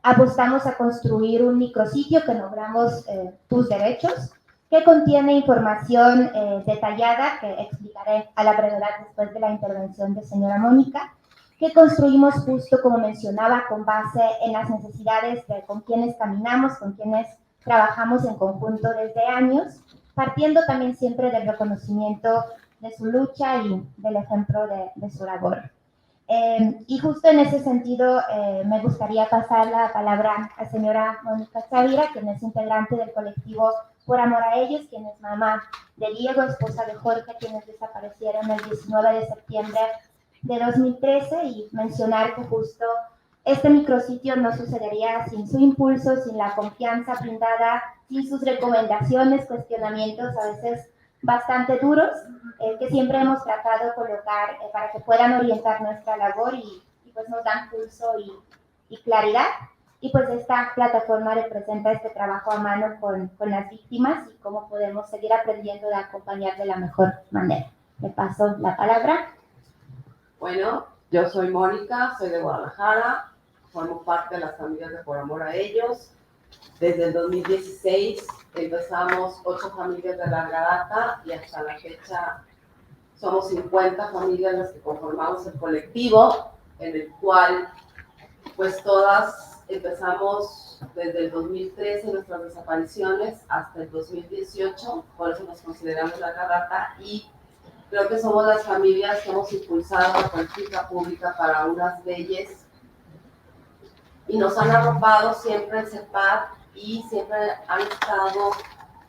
apostamos a construir un micrositio que nombramos Tus Derechos, que contiene información detallada, que explicaré a la brevedad después de la intervención de señora Mónica, que construimos justo como mencionaba con base en las necesidades de con quienes caminamos, con quienes trabajamos en conjunto desde años, partiendo también siempre del reconocimiento de su lucha y del ejemplo de su labor. Y justo en ese sentido me gustaría pasar la palabra a señora Mónica Chavira, quien es integrante del colectivo Por Amor a Ellos, quien es mamá de Diego, esposa de Jorge, quienes desaparecieron el 19 de septiembre de 2013, y mencionar que justo este micrositio no sucedería sin su impulso, sin la confianza brindada, sin sus recomendaciones, cuestionamientos a veces bastante duros, que siempre hemos tratado de colocar para que puedan orientar nuestra labor y pues nos dan pulso y claridad. Y pues esta plataforma representa este trabajo a mano con las víctimas y cómo podemos seguir aprendiendo de acompañar de la mejor manera. Le paso la palabra. Bueno, yo soy Mónica, soy de Guadalajara, formo parte de las familias de Por Amor a Ellos. Desde el 2016 empezamos 8 familias de larga data y hasta la fecha somos 50 familias las que conformamos el colectivo, en el cual pues todas empezamos desde el 2013 nuestras desapariciones hasta el 2018, por eso nos consideramos larga data, y creo que somos las familias que hemos impulsado la política pública para unas leyes y nos han arropado siempre en CEPAD y siempre han estado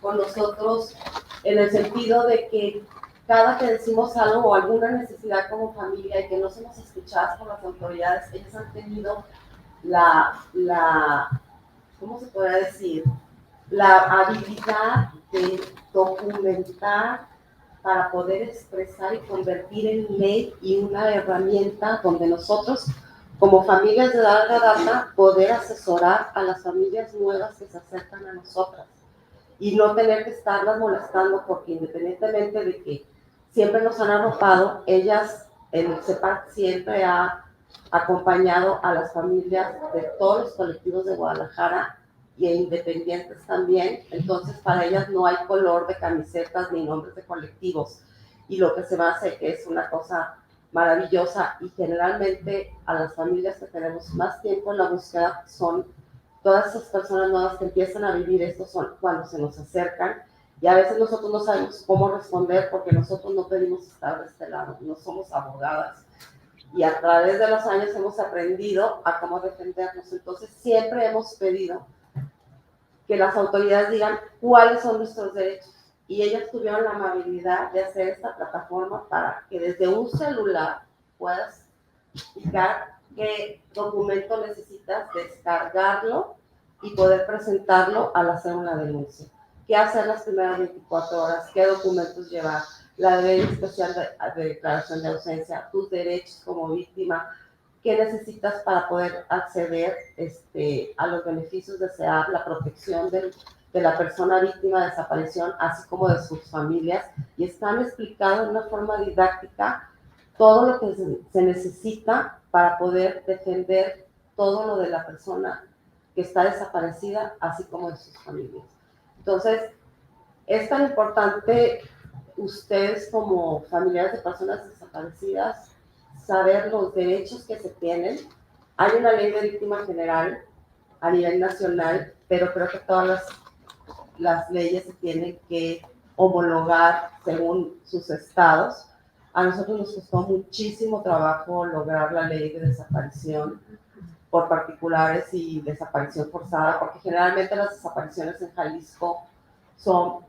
con nosotros en el sentido de que cada que decimos algo o alguna necesidad como familia y que no somos escuchadas por las autoridades, ellos han tenido ¿cómo se podría decir? La habilidad de documentar para poder expresar y convertir en ley y una herramienta donde nosotros, como familias de larga data, poder asesorar a las familias nuevas que se acercan a nosotras y no tener que estarlas molestando, porque independientemente de que siempre nos han arropado, ellas, el CEPAC siempre ha acompañado a las familias de todos los colectivos de Guadalajara y independientes también. Entonces para ellas no hay color de camisetas ni nombres de colectivos, y lo que se va a hacer que es una cosa maravillosa. Y generalmente a las familias que tenemos más tiempo en la búsqueda son todas esas personas nuevas que empiezan a vivir esto, son cuando se nos acercan, y a veces nosotros no sabemos cómo responder porque nosotros no pedimos estar de este lado, no somos abogadas, y a través de los años hemos aprendido a cómo defendernos. Entonces siempre hemos pedido que las autoridades digan cuáles son nuestros derechos, y ellas tuvieron la amabilidad de hacer esta plataforma para que desde un celular puedas indicar qué documento necesitas, descargarlo y poder presentarlo al hacer una denuncia. ¿Qué hacer las primeras 24 horas? ¿Qué documentos llevar? La ley especial de declaración de ausencia, tus derechos como víctima, qué necesitas para poder acceder a los beneficios de SEAP, la protección de la persona víctima de desaparición, así como de sus familias, y están explicados de una forma didáctica todo lo que se necesita para poder defender todo lo de la persona que está desaparecida, así como de sus familias. Entonces, es tan importante ustedes como familiares de personas desaparecidas saber los derechos que se tienen. Hay una ley de víctima general a nivel nacional, pero creo que todas las leyes se tienen que homologar según sus estados. A nosotros nos costó muchísimo trabajo lograr la ley de desaparición por particulares y desaparición forzada, porque generalmente las desapariciones en Jalisco son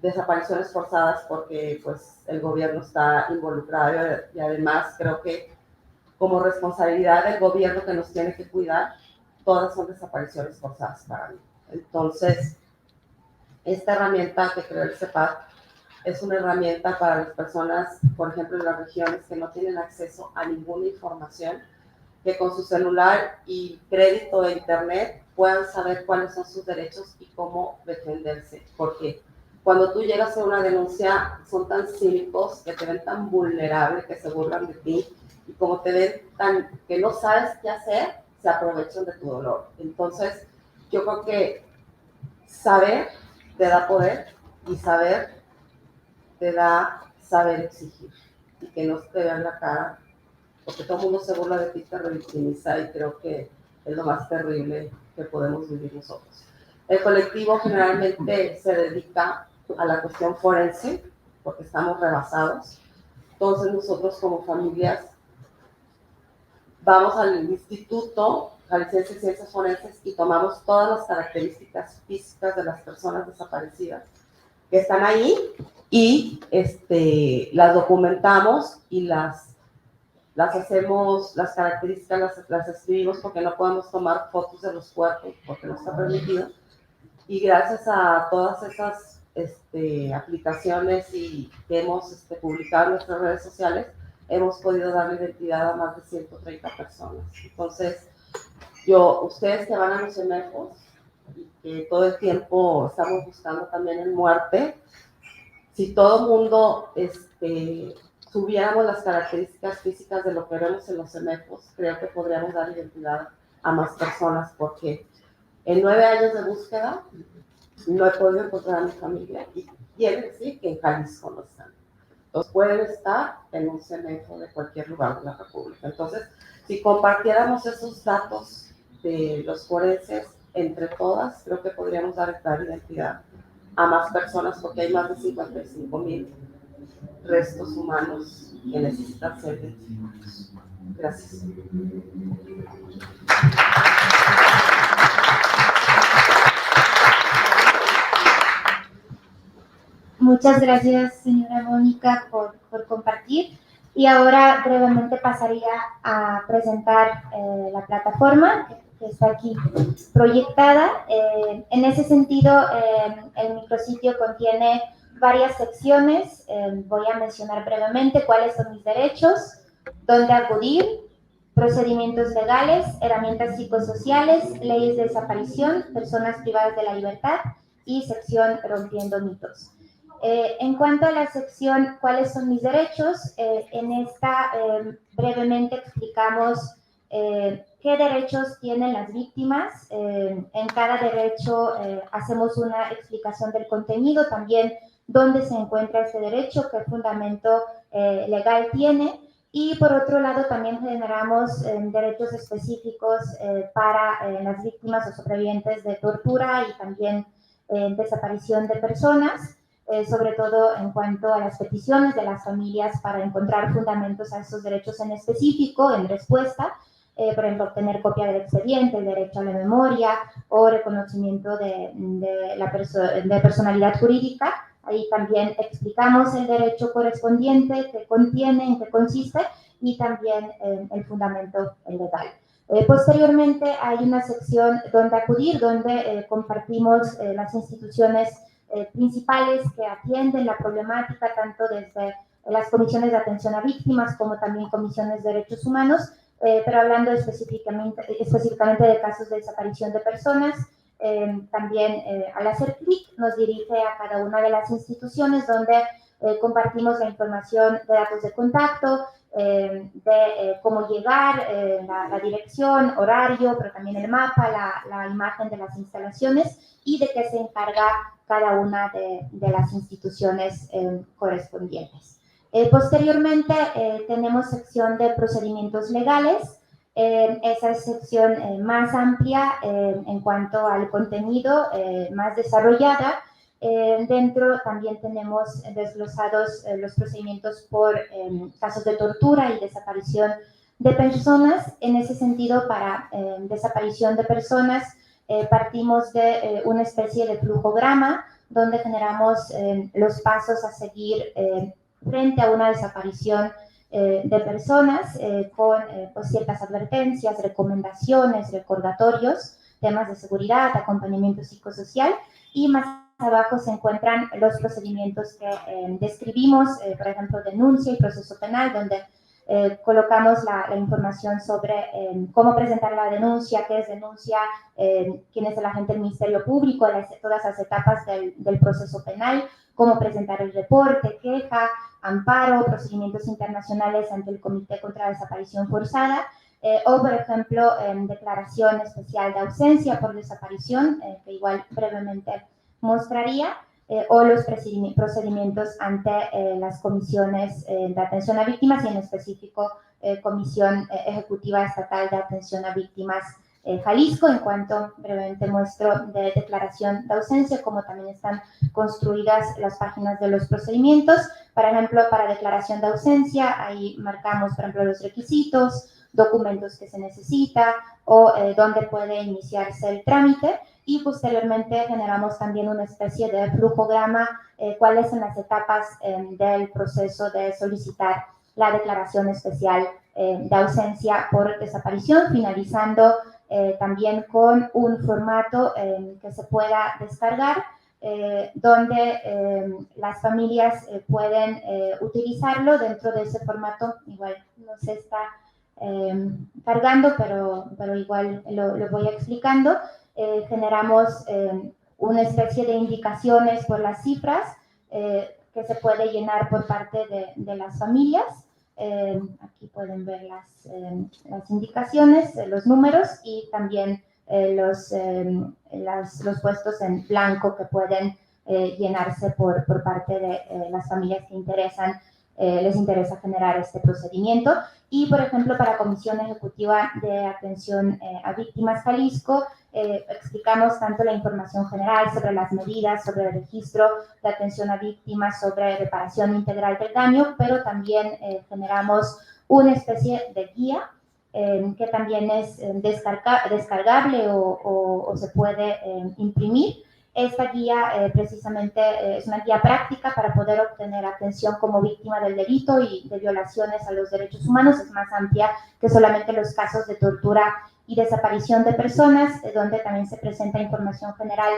desapariciones forzadas porque pues el gobierno está involucrado y además creo que como responsabilidad del gobierno que nos tiene que cuidar, todas son desapariciones forzadas para mí. Entonces, esta herramienta que creó el CEPAD es una herramienta para las personas, por ejemplo, en las regiones que no tienen acceso a ninguna información, que con su celular y crédito de internet puedan saber cuáles son sus derechos y cómo defenderse. Porque cuando tú llegas a una denuncia, son tan cínicos, que te ven tan vulnerable, que se burlan de ti, y como te ven tan que no sabes qué hacer, se aprovechan de tu dolor. Entonces, yo creo que saber te da poder y saber te da saber exigir y que no te vean la cara, porque todo el mundo se burla de ti, te revictimiza y creo que es lo más terrible que podemos vivir nosotros. El colectivo generalmente se dedica a la cuestión forense porque estamos rebasados. Entonces nosotros como familias vamos al Instituto Jalisciense de Ciencias Forenses y tomamos todas las características físicas de las personas desaparecidas que están ahí y las documentamos y las hacemos, las características las escribimos porque no podemos tomar fotos de los cuerpos porque no está permitido. Y gracias a todas esas aplicaciones y que hemos publicado en nuestras redes sociales, hemos podido darle identidad a más de 130 personas. Entonces, ustedes que van a los CEMEFOS y que todo el tiempo estamos buscando también en muerte, si todo el mundo tuviéramos las características físicas de lo que vemos en los CEMEFOS, creo que podríamos dar identidad a más personas, porque en 9 años de búsqueda no he podido encontrar a mi familia y quiere decir que en Jalisco no están. Entonces pueden estar en un CEMEFO de cualquier lugar de la República. Entonces, si compartiéramos esos datos de los forenses entre todas, creo que podríamos dar identidad a más personas, porque hay más de 55,000 restos humanos que necesitan ser identificados. Gracias. Muchas gracias, señora Mónica, por compartir. Y ahora brevemente pasaría a presentar la plataforma que está aquí proyectada. En ese sentido, el micrositio contiene varias secciones. Voy a mencionar brevemente cuáles son mis derechos, dónde acudir, procedimientos legales, herramientas psicosociales, leyes de desaparición, personas privadas de la libertad y sección rompiendo mitos. En cuanto a la sección ¿cuáles son mis derechos? En esta brevemente explicamos qué derechos tienen las víctimas. En cada derecho hacemos una explicación del contenido, también dónde se encuentra ese derecho, qué fundamento legal tiene. Y por otro lado también generamos derechos específicos para las víctimas o sobrevivientes de tortura y también desaparición de personas. Sobre todo en cuanto a las peticiones de las familias para encontrar fundamentos a esos derechos en específico, en respuesta, por ejemplo, obtener copia del expediente, el derecho a la memoria o reconocimiento de personalidad jurídica. Ahí también explicamos el derecho correspondiente, qué contiene, en qué consiste y también el fundamento legal. Posteriormente hay una sección donde acudir, donde compartimos las instituciones principales que atienden la problemática, tanto desde las comisiones de atención a víctimas como también comisiones de derechos humanos, pero hablando específicamente de casos de desaparición de personas. También al hacer clic nos dirige a cada una de las instituciones donde compartimos la información de datos de contacto, de cómo llegar, la dirección, horario, pero también el mapa, la imagen de las instalaciones y de qué se encarga cada una de las instituciones correspondientes. Posteriormente tenemos sección de procedimientos legales. Esa es sección más amplia en cuanto al contenido, más desarrollada. Dentro también tenemos desglosados los procedimientos por casos de tortura y desaparición de personas. En ese sentido, para desaparición de personas, partimos de una especie de flujograma donde generamos los pasos a seguir frente a una desaparición de personas con pues ciertas advertencias, recomendaciones, recordatorios, temas de seguridad, acompañamiento psicosocial, y más abajo se encuentran los procedimientos que describimos, por ejemplo, denuncia y proceso penal, donde colocamos la información sobre cómo presentar la denuncia, qué es denuncia, quién es el agente del Ministerio Público, todas las etapas del proceso penal, cómo presentar el reporte, queja, amparo, procedimientos internacionales ante el Comité contra la Desaparición Forzada, o, por ejemplo, declaración especial de ausencia por desaparición, que igual brevemente mostraría, o los procedimientos ante las comisiones de atención a víctimas y en específico Comisión Ejecutiva Estatal de Atención a Víctimas Jalisco. En cuanto brevemente muestro de declaración de ausencia, como también están construidas las páginas de los procedimientos. Por ejemplo, para declaración de ausencia, ahí marcamos, por ejemplo, los requisitos, documentos que se necesita o dónde puede iniciarse el trámite. Y posteriormente generamos también una especie de flujograma, cuáles son las etapas del proceso de solicitar la declaración especial de ausencia por desaparición, finalizando también con un formato que se pueda descargar, donde las familias pueden utilizarlo dentro de ese formato. Igual no se está cargando, pero igual lo voy explicando. Generamos una especie de indicaciones por las cifras que se puede llenar por parte de las familias. Aquí pueden ver las indicaciones, los números y también los puestos en blanco que pueden llenarse por parte de las familias que les interesa generar este procedimiento. Y, por ejemplo, para Comisión Ejecutiva de Atención a Víctimas Jalisco, explicamos tanto la información general sobre las medidas, sobre el registro de atención a víctimas, sobre reparación integral del daño, pero también generamos una especie de guía que también es descargable o se puede imprimir. Esta guía precisamente es una guía práctica para poder obtener atención como víctima del delito y de violaciones a los derechos humanos. Es más amplia que solamente los casos de tortura y desaparición de personas, donde también se presenta información general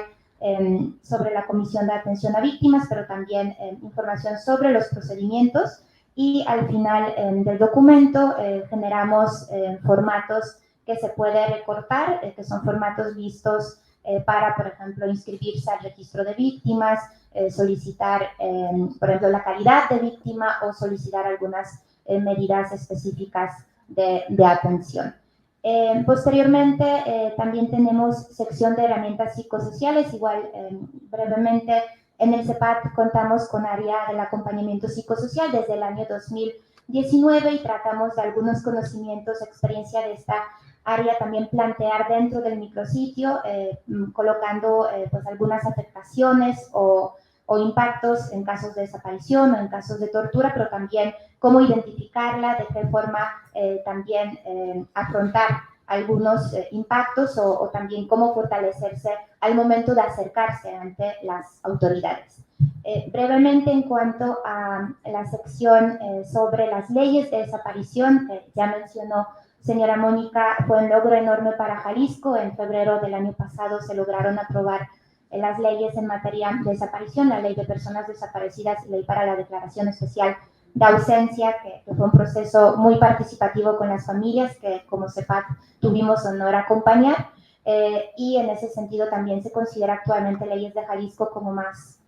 sobre la Comisión de Atención a Víctimas, pero también información sobre los procedimientos. Y al final del documento generamos formatos que se puede recortar, que son formatos vistos para, por ejemplo, inscribirse al registro de víctimas, solicitar, por ejemplo, la calidad de víctima o solicitar algunas medidas específicas de atención. Posteriormente, también tenemos sección de herramientas psicosociales. Igual, brevemente, en el CEPAT contamos con área del acompañamiento psicosocial desde el año 2019 y tratamos de algunos conocimientos, experiencia de esta área también plantear dentro del micrositio, colocando pues algunas afectaciones o impactos en casos de desaparición o en casos de tortura, pero también cómo identificarla, de qué forma también afrontar algunos impactos o también cómo fortalecerse al momento de acercarse ante las autoridades. Brevemente, en cuanto a la sección sobre las leyes de desaparición, ya mencionó señora Mónica, fue un logro enorme para Jalisco. En febrero del año pasado se lograron aprobar las leyes en materia de desaparición, la ley de personas desaparecidas y ley para la declaración especial de ausencia, que fue un proceso muy participativo con las familias que como CEPAC tuvimos honor a acompañar, y en ese sentido también se considera actualmente leyes de Jalisco como más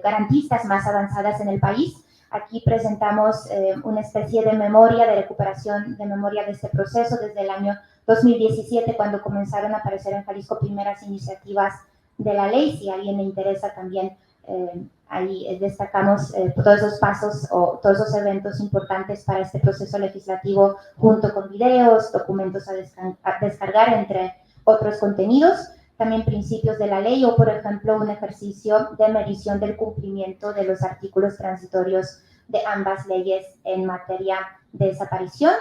garantistas, más avanzadas en el país. Aquí presentamos una especie de memoria, de recuperación de memoria de este proceso desde el año 2017, cuando comenzaron a aparecer en Jalisco primeras iniciativas de la ley. Si a alguien le interesa también, ahí destacamos todos esos pasos o todos esos eventos importantes para este proceso legislativo, junto con videos, documentos a descargar, entre otros contenidos. También principios de la ley o, por ejemplo, un ejercicio de medición del cumplimiento de los artículos transitorios de ambas leyes en materia de desaparición.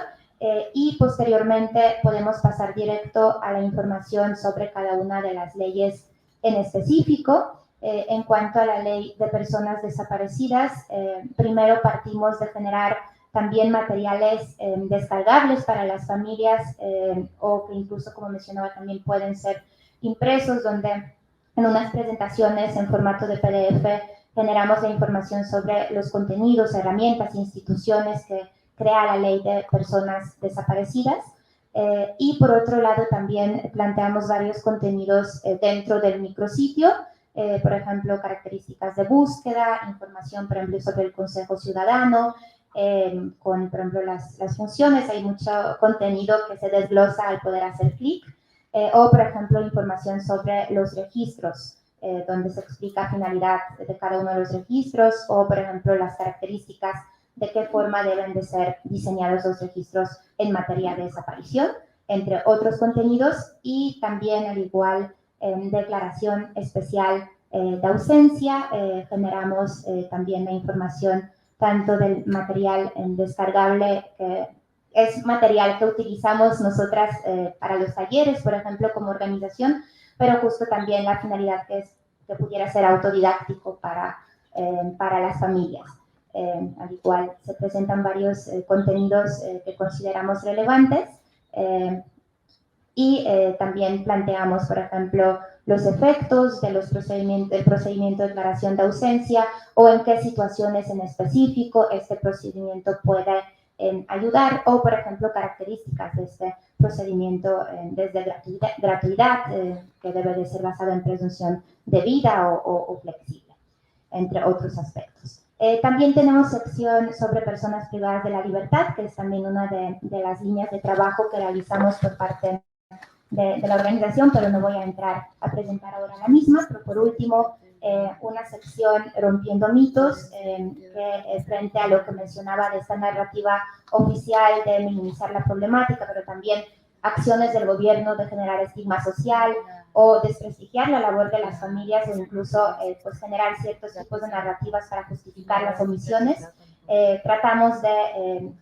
Y posteriormente podemos pasar directo a la información sobre cada una de las leyes en específico. En cuanto a la ley de personas desaparecidas, primero partimos de generar también materiales descargables para las familias, o que incluso, como mencionaba, también pueden ser impresos, donde en unas presentaciones en formato de PDF generamos la información sobre los contenidos, herramientas, instituciones que crea la ley de personas desaparecidas. Y por otro lado también planteamos varios contenidos dentro del micrositio, por ejemplo, características de búsqueda, información, por ejemplo, sobre el Consejo Ciudadano, con, por ejemplo, las funciones. Hay mucho contenido que se desglosa al poder hacer clic. O, por ejemplo, información sobre los registros, donde se explica finalidad de cada uno de los registros, o, por ejemplo, las características de qué forma deben de ser diseñados los registros en materia de desaparición, entre otros contenidos. Y también, al igual, declaración especial de ausencia, generamos también la información tanto del material descargable, que es material que utilizamos nosotras para los talleres, por ejemplo, como organización, pero justo también la finalidad que es que pudiera ser autodidáctico para las familias. Al igual se presentan varios contenidos que consideramos relevantes, y también planteamos, por ejemplo, los efectos de los del procedimiento de declaración de ausencia, o en qué situaciones en específico este procedimiento puede ayudar, o, por ejemplo, características de este procedimiento, desde gratuidad, que debe de ser basado en presunción de vida o flexible, entre otros aspectos. También tenemos sección sobre personas privadas de la libertad, que es también una de las líneas de trabajo que realizamos por parte de la organización, pero no voy a entrar a presentar ahora la misma. Pero por último, una sección rompiendo mitos, que frente a lo que mencionaba de esta narrativa oficial de minimizar la problemática, pero también acciones del gobierno de generar estigma social o desprestigiar la labor de las familias, o incluso pues generar ciertos tipos de narrativas para justificar las omisiones. Tratamos de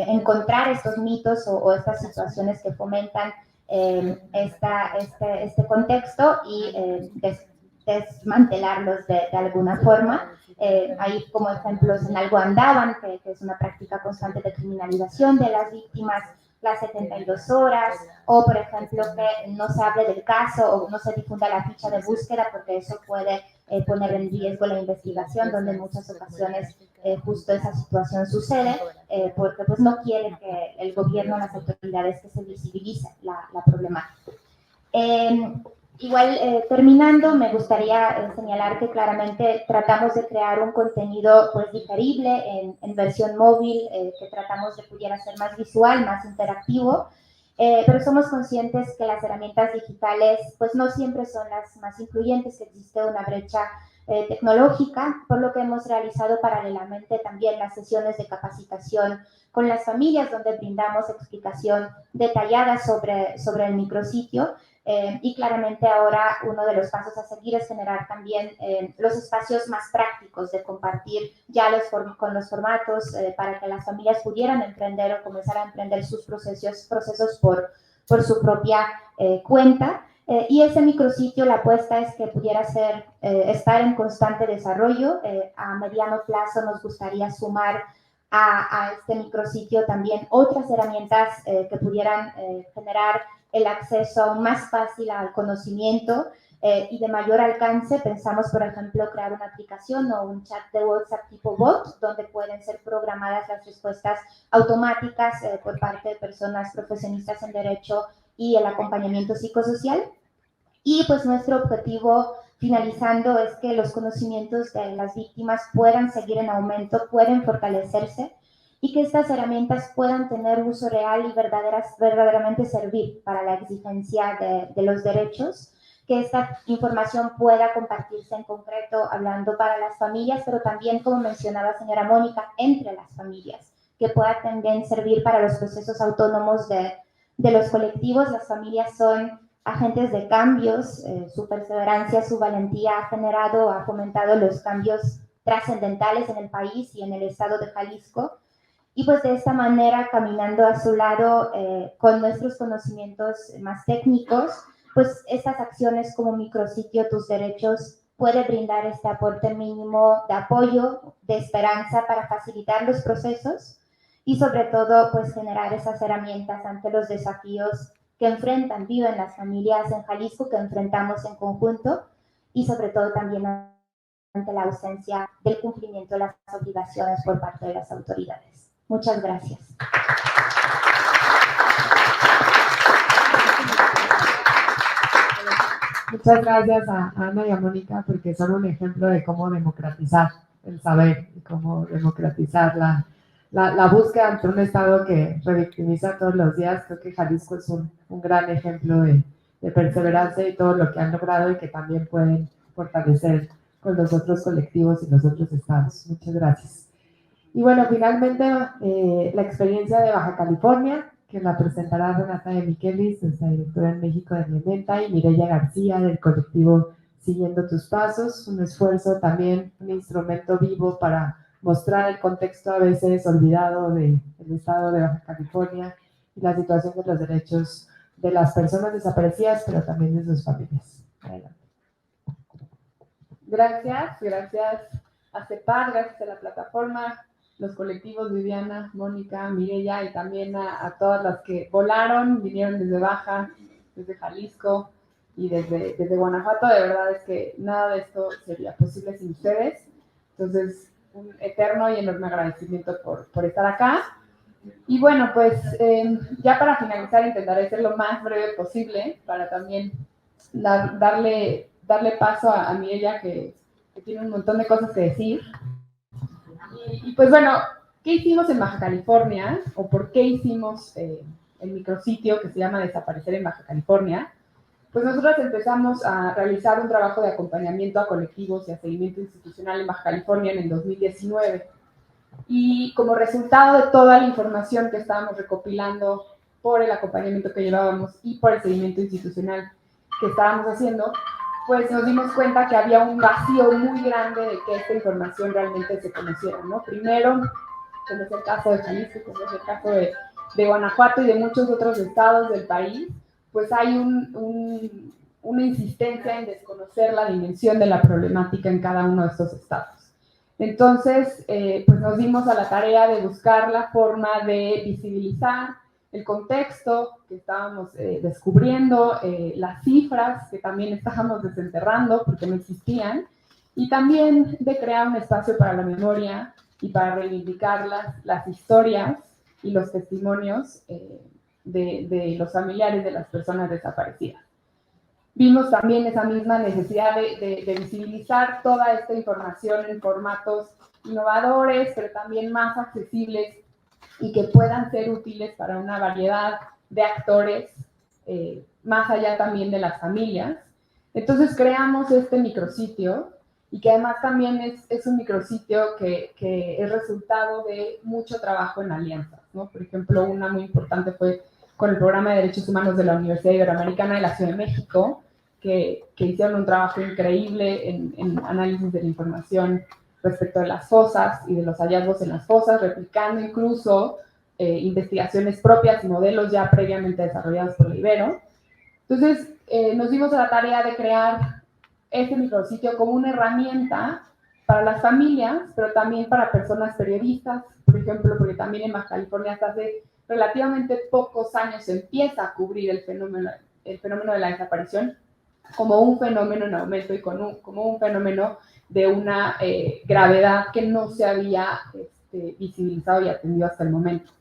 encontrar estos mitos o estas situaciones que fomentan este contexto y desmantelarlos de alguna forma. Hay como ejemplos en Algo Andaban, que es una práctica constante de criminalización de las víctimas, las 72 horas, o por ejemplo que no se hable del caso o no se difunda la ficha de búsqueda, porque eso puede poner en riesgo la investigación, donde en muchas ocasiones justo esa situación sucede, porque pues no quiere que el gobierno, las autoridades, que se visibilice la problemática. Igual, terminando, me gustaría señalar que claramente tratamos de crear un contenido pues digerible en versión móvil, que tratamos de pudiera ser más visual, más interactivo, pero somos conscientes que las herramientas digitales pues no siempre son las más incluyentes, que existe una brecha tecnológica, por lo que hemos realizado paralelamente también las sesiones de capacitación con las familias, donde brindamos explicación detallada sobre el micrositio. Y claramente ahora uno de los pasos a seguir es generar también los espacios más prácticos de compartir ya con los formatos, para que las familias pudieran emprender o comenzar a emprender sus procesos por su propia cuenta. Y ese micrositio, la apuesta es que pudiera ser estar en constante desarrollo. A mediano plazo nos gustaría sumar a este micrositio también otras herramientas que pudieran generar el acceso aún más fácil al conocimiento y de mayor alcance. Pensamos, por ejemplo, crear una aplicación o un chat de WhatsApp tipo bot, donde pueden ser programadas las respuestas automáticas por parte de personas profesionistas en derecho y el acompañamiento psicosocial. Y pues nuestro objetivo, finalizando, es que los conocimientos de las víctimas puedan seguir en aumento, pueden fortalecerse y que estas herramientas puedan tener uso real y verdaderamente servir para la exigencia de los derechos, que esta información pueda compartirse en concreto, hablando para las familias, pero también, como mencionaba señora Mónica, entre las familias, que pueda también servir para los procesos autónomos de los colectivos. Las familias son agentes de cambios, su perseverancia, su valentía ha fomentado los cambios trascendentales en el país y en el estado de Jalisco. Y pues de esta manera, caminando a su lado con nuestros conocimientos más técnicos, pues estas acciones como micrositio Tus Derechos puede brindar este aporte mínimo de apoyo, de esperanza para facilitar los procesos y sobre todo pues generar esas herramientas ante los desafíos que viven las familias en Jalisco, que enfrentamos en conjunto, y sobre todo también ante la ausencia del cumplimiento de las obligaciones por parte de las autoridades. Muchas gracias. Muchas gracias a Ana y a Mónica, porque son un ejemplo de cómo democratizar el saber y cómo democratizar la búsqueda ante un Estado que revictimiza todos los días. Creo que Jalisco es un gran ejemplo de perseverancia y todo lo que han logrado y que también pueden fortalecer con los otros colectivos y los otros estados. Muchas gracias. Y bueno, finalmente la experiencia de Baja California, que la presentará Renata de Miquelis, nuestra directora en México de Elementa, y Mireya García del colectivo Siguiendo Tus Pasos, un esfuerzo también, un instrumento vivo para mostrar el contexto a veces olvidado del estado de Baja California y la situación de los derechos de las personas desaparecidas, pero también de sus familias. Adelante. Gracias a CEPAR, gracias a la plataforma, los colectivos Viviana, Mónica, Mireya y también a todas las que volaron, vinieron desde Baja, desde Jalisco y desde Guanajuato. De verdad es que nada de esto sería posible sin ustedes. Entonces, un eterno y enorme agradecimiento por estar acá. Y bueno, pues ya para finalizar intentaré ser lo más breve posible para también darle paso a Mireya, que tiene un montón de cosas que decir. Y pues bueno, ¿qué hicimos en Baja California? ¿O por qué hicimos el micrositio que se llama Desaparecer en Baja California? Pues nosotros empezamos a realizar un trabajo de acompañamiento a colectivos y a seguimiento institucional en Baja California en el 2019. Y como resultado de toda la información que estábamos recopilando por el acompañamiento que llevábamos y por el seguimiento institucional que estábamos haciendo, pues nos dimos cuenta que había un vacío muy grande de que esta información realmente se conociera, ¿no? Primero, como es el caso de Jalisco, como es el caso de Guanajuato y de muchos otros estados del país, pues hay una insistencia en desconocer la dimensión de la problemática en cada uno de estos estados. Entonces, pues nos dimos a la tarea de buscar la forma de visibilizar el contexto que estábamos descubriendo, las cifras que también estábamos desenterrando porque no existían, y también de crear un espacio para la memoria y para reivindicar las historias y los testimonios de los familiares de las personas desaparecidas. Vimos también esa misma necesidad de visibilizar toda esta información en formatos innovadores, pero también más accesibles y que puedan ser útiles para una variedad de actores, más allá también de las familias. Entonces creamos este micrositio y que además también es un micrositio que es resultado de mucho trabajo en alianzas, ¿no? Por ejemplo, una muy importante fue con el Programa de Derechos Humanos de la Universidad Iberoamericana de la Ciudad de México, que hicieron un trabajo increíble en análisis de la información respecto de las fosas y de los hallazgos en las fosas, replicando incluso investigaciones propias y modelos ya previamente desarrollados por la Ibero. Entonces, nos dimos a la tarea de crear este micrositio como una herramienta para las familias, pero también para personas periodistas, por ejemplo, porque también en Baja California hasta hace relativamente pocos años se empieza a cubrir el fenómeno de la desaparición como un fenómeno en aumento y como un fenómeno de una gravedad que no se había visibilizado y atendido hasta el momento.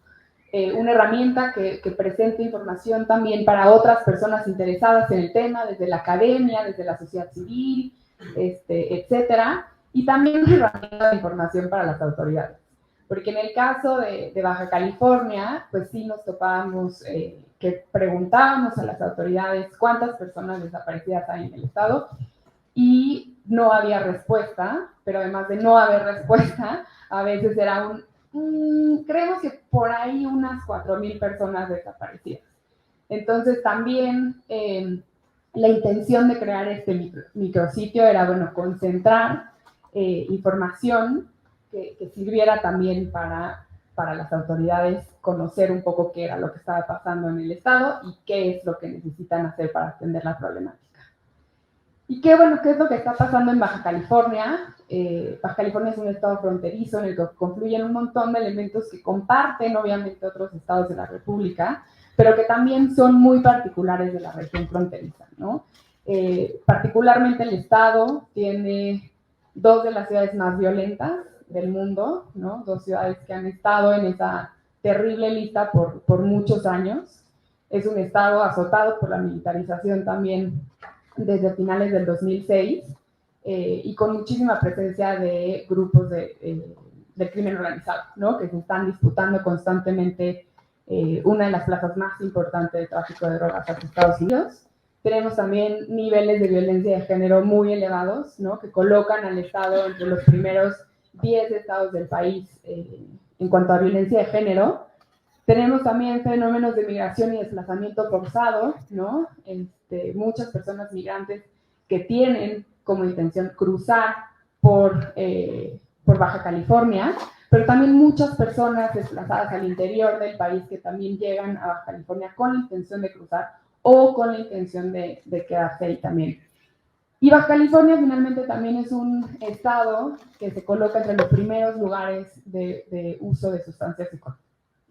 Una herramienta que presenta información también para otras personas interesadas en el tema, desde la academia, desde la sociedad civil, etcétera, y también una herramienta de información para las autoridades. Porque en el caso de Baja California, pues sí nos topábamos que preguntábamos a las autoridades cuántas personas desaparecidas hay en el estado y no había respuesta, pero además de no haber respuesta, a veces era creemos que por ahí unas 4,000 personas desaparecidas. Entonces también la intención de crear este micrositio era, bueno, concentrar información que sirviera también para las autoridades conocer un poco qué era lo que estaba pasando en el estado y qué es lo que necesitan hacer para atender la problemática. Y qué es lo que está pasando en Baja California. Baja California es un estado fronterizo en el que confluyen un montón de elementos que comparten obviamente otros estados de la República, pero que también son muy particulares de la región fronteriza, ¿no? Particularmente el estado tiene 2 de las ciudades más violentas del mundo, ¿no? 2 ciudades que han estado en esa terrible lista por muchos años. Es un estado azotado por la militarización también desde finales del 2006 y con muchísima presencia de grupos del crimen organizado, ¿no? Que se están disputando constantemente una de las plazas más importantes de tráfico de drogas hacia Estados Unidos. Tenemos también niveles de violencia de género muy elevados, ¿no? Que colocan al estado entre los primeros 10 estados del país en cuanto a violencia de género. Tenemos también fenómenos de migración y desplazamiento forzado, ¿no? Muchas personas migrantes que tienen como intención cruzar por Baja California, pero también muchas personas desplazadas al interior del país que también llegan a Baja California con la intención de cruzar o con la intención de quedarse ahí también. Y Baja California finalmente también es un estado que se coloca entre los primeros lugares de uso de sustancias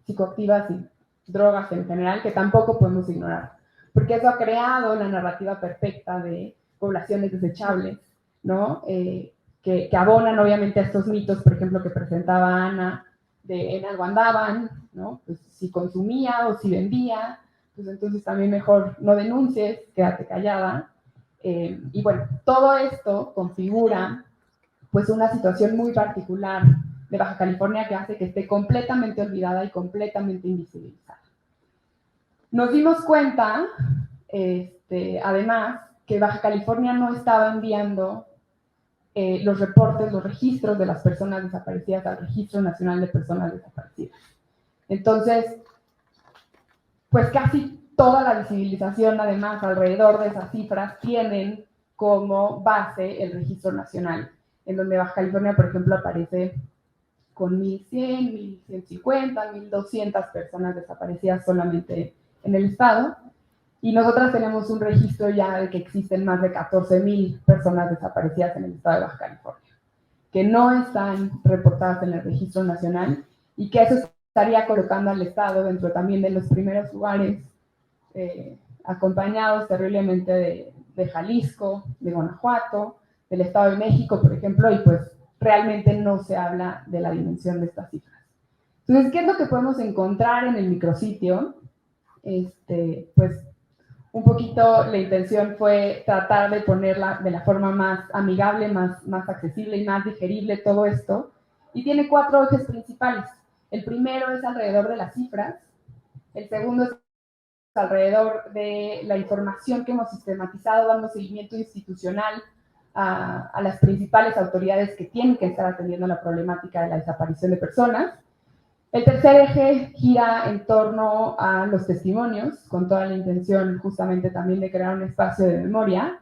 psicoactivas y drogas en general, que tampoco podemos ignorar, porque eso ha creado la narrativa perfecta de poblaciones desechables, ¿no? Que abonan obviamente a estos mitos, por ejemplo, que presentaba Ana, de en algo andaban, ¿no? Pues si consumía o si vendía, pues entonces también mejor no denuncies, quédate callada. Y bueno, todo esto configura pues una situación muy particular de Baja California que hace que esté completamente olvidada y completamente invisibilizada. Nos dimos cuenta, además, que Baja California no estaba enviando los reportes, los registros de las personas desaparecidas al Registro Nacional de Personas Desaparecidas. Entonces, pues casi toda la visibilización, además, alrededor de esas cifras tienen como base el Registro Nacional, en donde Baja California, por ejemplo, aparece con 1,100, 1,150, 1,200 personas desaparecidas solamente en el estado. Y nosotras tenemos un registro ya de que existen más de 14,000 personas desaparecidas en el estado de Baja California, que no están reportadas en el Registro Nacional y que eso estaría colocando al estado dentro también de los primeros lugares, acompañados terriblemente de Jalisco, de Guanajuato, del Estado de México, por ejemplo, y pues realmente no se habla de la dimensión de estas cifras. Entonces, ¿qué es lo que podemos encontrar en el micrositio? Pues un poquito la intención fue tratar de ponerla de la forma más amigable, más accesible y más digerible todo esto. Y tiene 4 ejes principales. El primero es alrededor de las cifras. El segundo es alrededor de la información que hemos sistematizado dando seguimiento institucional a las principales autoridades que tienen que estar atendiendo la problemática de la desaparición de personas. El tercer eje gira en torno a los testimonios, con toda la intención justamente también de crear un espacio de memoria.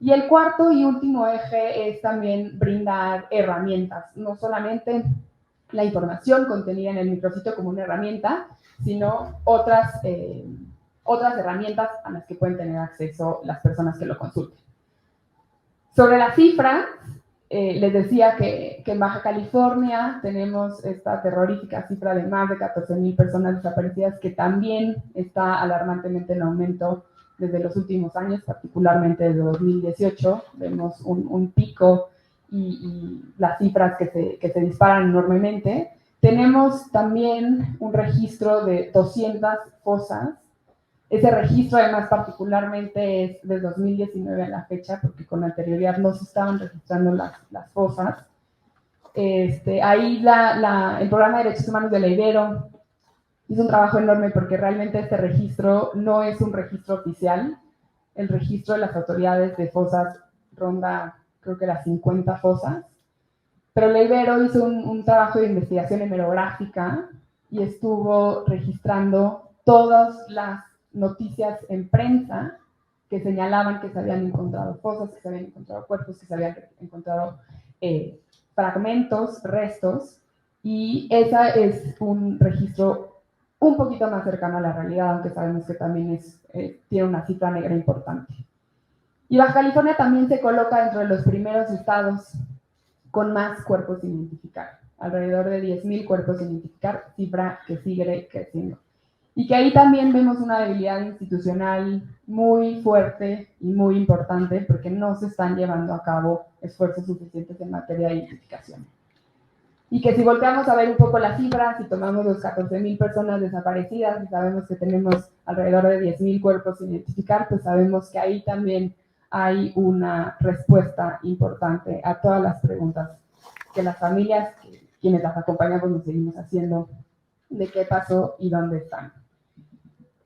Y el cuarto y último eje es también brindar herramientas, no solamente la información contenida en el micrositio como una herramienta, sino otras herramientas a las que pueden tener acceso las personas que lo consulten. Sobre las cifras, Les decía que en Baja California tenemos esta terrorífica cifra de más de 14,000 personas desaparecidas, que también está alarmantemente en aumento desde los últimos años, particularmente desde 2018. Vemos un pico y las cifras que se disparan enormemente. Tenemos también un registro de 200 fosas. Ese registro, además, particularmente es de 2019 a la fecha, porque con anterioridad no se estaban registrando las fosas. Ahí el Programa de Derechos Humanos de la Ibero hizo un trabajo enorme, porque realmente este registro no es un registro oficial. El registro de las autoridades de fosas ronda, creo que las 50 fosas. Pero la Ibero hizo un trabajo de investigación hemerográfica y estuvo registrando todas las noticias en prensa que señalaban que se habían encontrado fosas, que se habían encontrado cuerpos, que se habían encontrado fragmentos, restos, y ese es un registro un poquito más cercano a la realidad, aunque sabemos que también tiene una cifra negra importante. Y Baja California también se coloca dentro de los primeros estados con más cuerpos sin identificar, alrededor de 10,000 cuerpos sin identificar, cifra que sigue creciendo. Y que ahí también vemos una debilidad institucional muy fuerte y muy importante, porque no se están llevando a cabo esfuerzos suficientes en materia de identificación. Y que si volteamos a ver un poco las cifras, si tomamos los 14,000 personas desaparecidas y sabemos que tenemos alrededor de 10,000 cuerpos sin identificar, pues sabemos que ahí también hay una respuesta importante a todas las preguntas que las familias, quienes las acompañamos, nos seguimos haciendo de qué pasó y dónde están.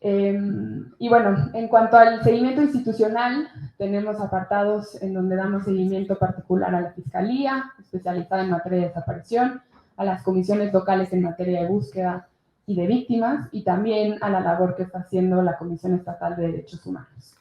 Y bueno, en cuanto al seguimiento institucional, tenemos apartados en donde damos seguimiento particular a la Fiscalía, especializada en materia de desaparición, a las comisiones locales en materia de búsqueda y de víctimas, y también a la labor que está haciendo la Comisión Estatal de Derechos Humanos.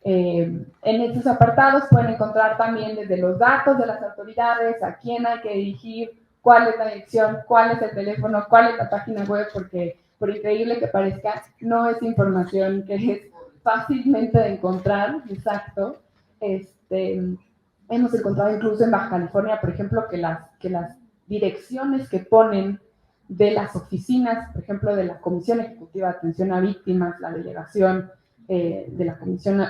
En estos apartados pueden encontrar también desde los datos de las autoridades, a quién hay que dirigir, cuál es la dirección, cuál es el teléfono, cuál es la página web, porque por increíble que parezca, no es información que es fácilmente de encontrar, exacto. Hemos encontrado incluso en Baja California, por ejemplo, que las direcciones que ponen de las oficinas, por ejemplo, de la Comisión Ejecutiva de Atención a Víctimas, la delegación de la Comisión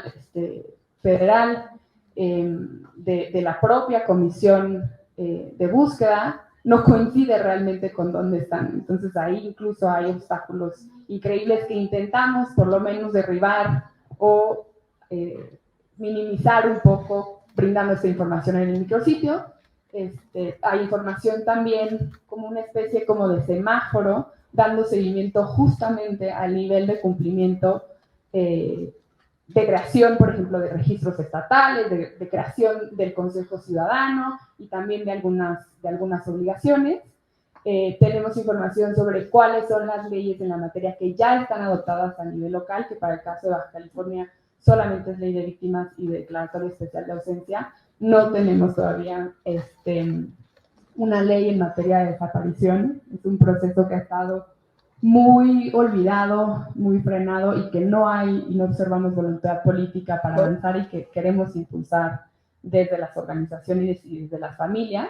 Federal, de la propia Comisión de Búsqueda, no coincide realmente con dónde están. Entonces ahí incluso hay obstáculos increíbles que intentamos por lo menos derribar o minimizar un poco brindando esta información en el micrositio. Hay información también como una especie como de semáforo, dando seguimiento justamente al nivel de cumplimiento de creación, por ejemplo, de registros estatales, de creación del Consejo Ciudadano y también de algunas obligaciones. Tenemos información sobre cuáles son las leyes en la materia que ya están adoptadas a nivel local, que para el caso de Baja California solamente es ley de víctimas y declaratorio especial de ausencia. No tenemos todavía una ley en materia de desaparición. Es un proceso que ha estado muy olvidado, muy frenado, y que no observamos voluntad política para avanzar, y que queremos impulsar desde las organizaciones y desde las familias.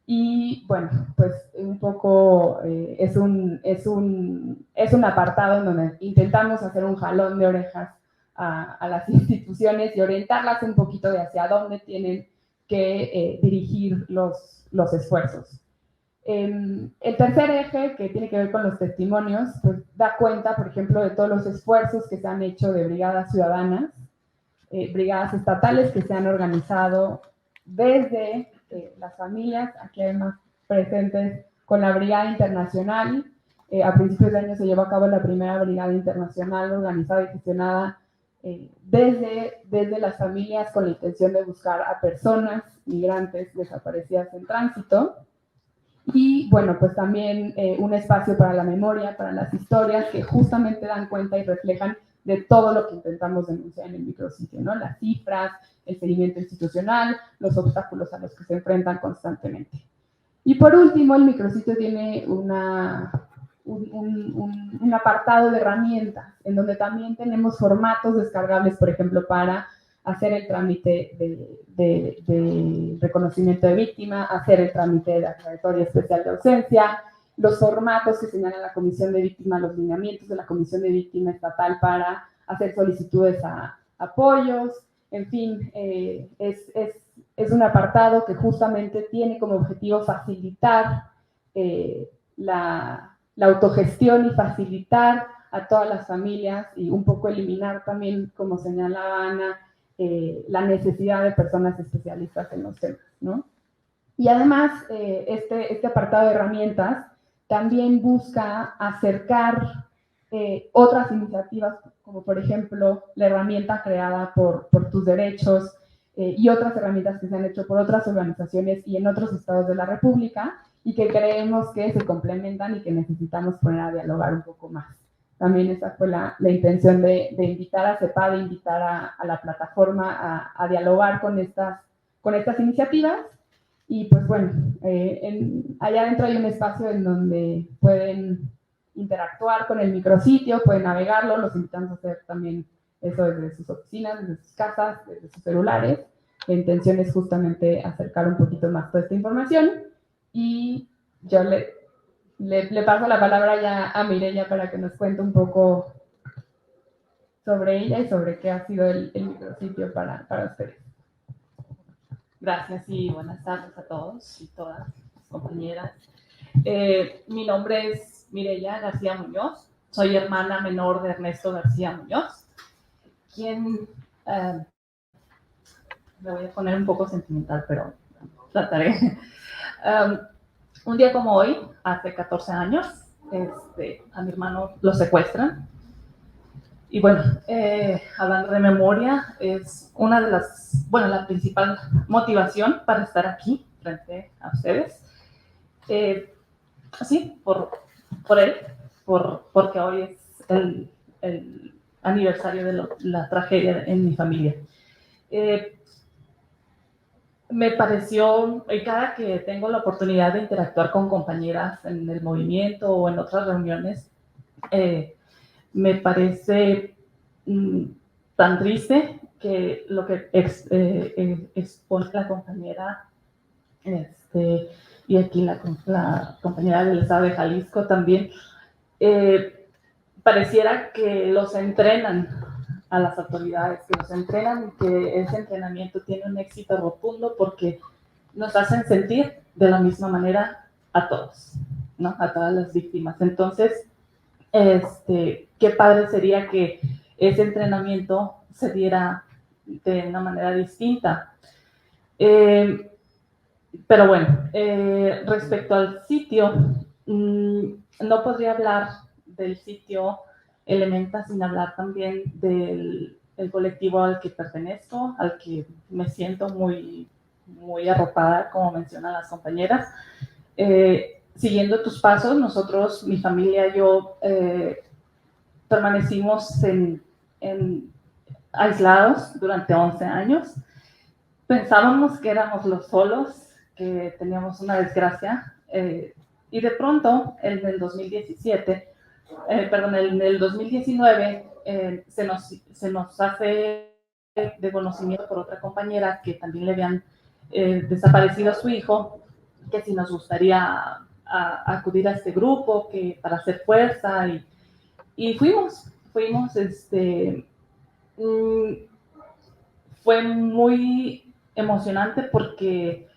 Y bueno, pues un poco es un apartado en donde intentamos hacer un jalón de orejas a las instituciones y orientarlas un poquito de hacia dónde tienen que dirigir los esfuerzos. El tercer eje, que tiene que ver con los testimonios, pues da cuenta, por ejemplo, de todos los esfuerzos que se han hecho de brigadas ciudadanas, brigadas estatales que se han organizado desde las familias. Aquí hay más presentes con la Brigada Internacional. A principios de año se llevó a cabo la primera Brigada Internacional organizada y gestionada desde las familias, con la intención de buscar a personas migrantes desaparecidas en tránsito. Y bueno, pues también un espacio para la memoria, para las historias que justamente dan cuenta y reflejan de todo lo que intentamos denunciar en el micrositio, ¿no? Las cifras, el seguimiento institucional, los obstáculos a los que se enfrentan constantemente. Y por último, el micrositio tiene un apartado de herramientas, en donde también tenemos formatos descargables, por ejemplo, para hacer el trámite de reconocimiento de víctima, hacer el trámite de aclaratoria especial de ausencia, los formatos que señala la Comisión de Víctima, los lineamientos de la Comisión de Víctima Estatal para hacer solicitudes a apoyos, en fin, es un apartado que justamente tiene como objetivo facilitar la autogestión y facilitar a todas las familias y un poco eliminar también, como señalaba Ana, la necesidad de personas especialistas en los temas, ¿no? Y además, este apartado de herramientas también busca acercar otras iniciativas, como por ejemplo la herramienta creada por Tus Derechos y otras herramientas que se han hecho por otras organizaciones y en otros estados de la República y que creemos que se complementan y que necesitamos poner a dialogar un poco más. También esa fue la intención de invitar a CEPAD, de invitar a la plataforma a dialogar con estas iniciativas. Y pues bueno, allá adentro hay un espacio en donde pueden interactuar con el micrositio, pueden navegarlo, los invitamos a hacer también eso desde sus oficinas, desde sus casas, desde sus celulares. La intención es justamente acercar un poquito más toda esta información y yo le paso la palabra ya a Mireya para que nos cuente un poco sobre ella y sobre qué ha sido el micrositio para ustedes. Gracias y buenas tardes a todos y todas las compañeras. Mi nombre es Mireya García Muñoz, soy hermana menor de Ernesto García Muñoz, quien me voy a poner un poco sentimental, pero trataré. Un día como hoy, hace 14 años, a mi hermano lo secuestran. Y bueno, hablando de memoria, es una de la principal motivación para estar aquí frente a ustedes. Sí, por él, porque hoy es el aniversario de la tragedia en mi familia. Me pareció, y cada que tengo la oportunidad de interactuar con compañeras en el movimiento o en otras reuniones, me parece tan triste que lo que expone la compañera, y aquí la compañera del estado de Jalisco también, pareciera que los entrenan a las autoridades, que los entrenan y que ese entrenamiento tiene un éxito rotundo porque nos hacen sentir de la misma manera a todos, ¿no? A todas las víctimas. Entonces, qué padre sería que ese entrenamiento se diera de una manera distinta. Pero bueno, respecto al sitio, no podría hablar del sitio Elementa sin hablar también del colectivo al que pertenezco, al que me siento muy, muy arropada, como mencionan las compañeras. Siguiendo tus pasos, nosotros, mi familia y yo, permanecimos aislados durante 11 años. Pensábamos que éramos los solos, que teníamos una desgracia, y de pronto, en el 2019, se nos hace de conocimiento por otra compañera que también le habían desaparecido a su hijo, que si nos gustaría acudir a este grupo para hacer fuerza, y fuimos, fue muy emocionante porque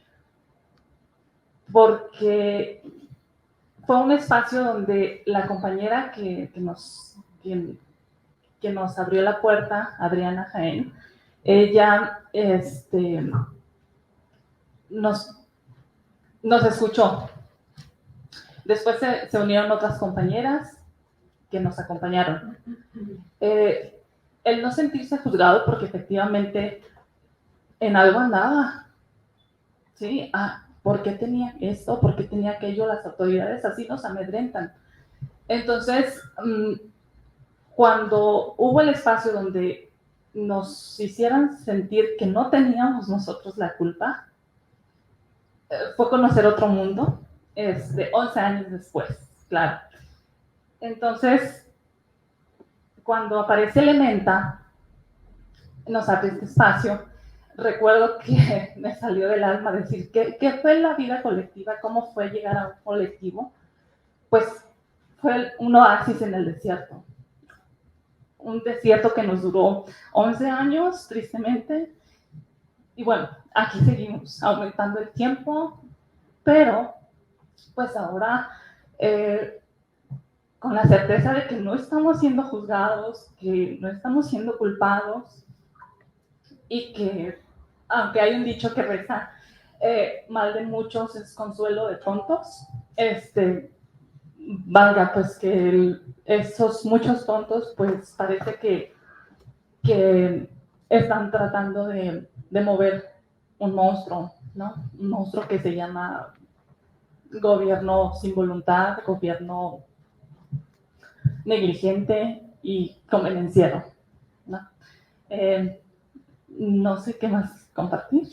fue un espacio donde la compañera que nos abrió la puerta, Adriana Jaén, ella nos escuchó. Después se unieron otras compañeras que nos acompañaron. El no sentirse juzgado porque efectivamente en algo andaba, ¿sí? ¿Por qué tenía esto? ¿Por qué tenía aquello? Las autoridades así nos amedrentan. Entonces, cuando hubo el espacio donde nos hicieran sentir que no teníamos nosotros la culpa, fue conocer otro mundo, 11 años después, claro. Entonces, cuando aparece Elementa, nos abre este espacio, recuerdo que me salió del alma decir, ¿qué fue la vida colectiva? ¿Cómo fue llegar a un colectivo? Pues fue un oasis en el desierto. Un desierto que nos duró 11 años, tristemente. Y bueno, aquí seguimos aumentando el tiempo, pero pues ahora con la certeza de que no estamos siendo juzgados, que no estamos siendo culpados y que, aunque hay un dicho que reza, mal de muchos es consuelo de tontos, valga pues que esos muchos tontos pues parece que están tratando de mover un monstruo, ¿no? Un monstruo que se llama gobierno sin voluntad, gobierno negligente y convenenciero, ¿no? No sé qué más compartir,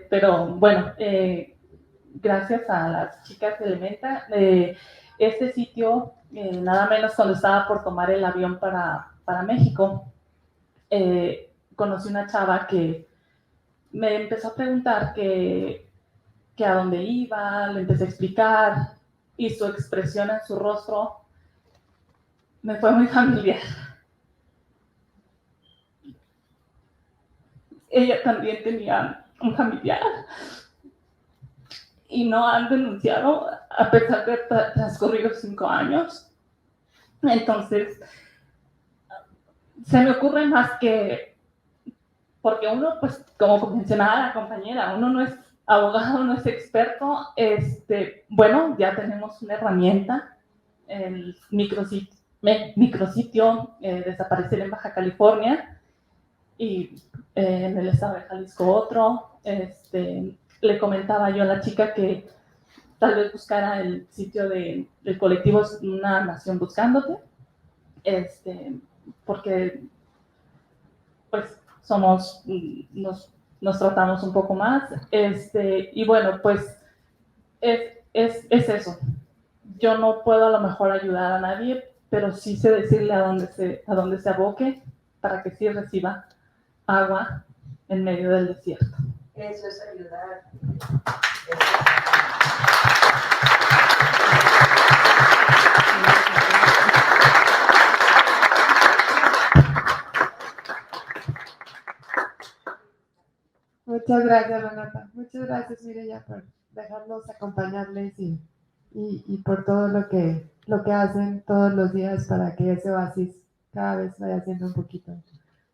pero bueno, gracias a las chicas de Elementa, este sitio, nada menos cuando estaba por tomar el avión para México, conocí una chava que me empezó a preguntar que a dónde iba, le empecé a explicar y su expresión en su rostro me fue muy familiar. Ella también tenía un familiar y no han denunciado a pesar de transcurridos 5 años. Entonces, se me ocurre más que, porque uno, pues, como mencionaba la compañera, uno no es abogado, no es experto, bueno, ya tenemos una herramienta, el micrositio Desaparecer en Baja California, y en el estado de Jalisco otro. Le comentaba yo a la chica que tal vez buscara el sitio del colectivo Una Nación Buscándote, porque pues nos tratamos un poco más, y bueno, pues es eso. Yo no puedo a lo mejor ayudar a nadie, pero sí sé decirle a dónde se aboque para que sí reciba agua en medio del desierto. Eso es ayudar. Muchas gracias, Renata. Muchas gracias, Mireya, por dejarnos acompañarles y por todo lo que hacen todos los días para que ese oasis cada vez vaya siendo un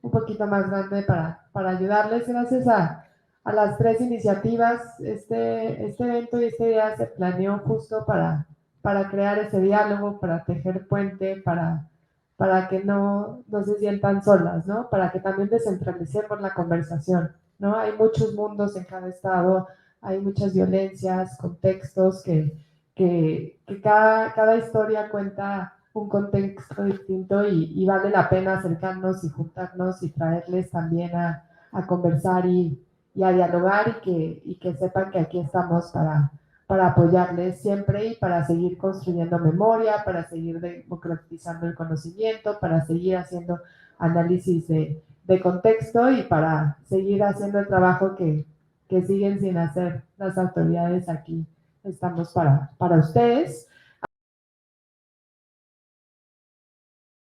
poquito más grande para ayudarles. Gracias a las 3 iniciativas, este evento y este día se planeó justo para crear ese diálogo, para tejer puente, para que no se sientan solas, ¿no? Para que también descentralicemos la conversación, ¿no? Hay muchos mundos en cada estado, hay muchas violencias, contextos que cada historia cuenta un contexto distinto y vale la pena acercarnos y juntarnos y traerles también a conversar y a dialogar y que sepan que aquí estamos para apoyarles siempre y para seguir construyendo memoria, para seguir democratizando el conocimiento, para seguir haciendo análisis de contexto y para seguir haciendo el trabajo que siguen sin hacer las autoridades. Aquí estamos para ustedes.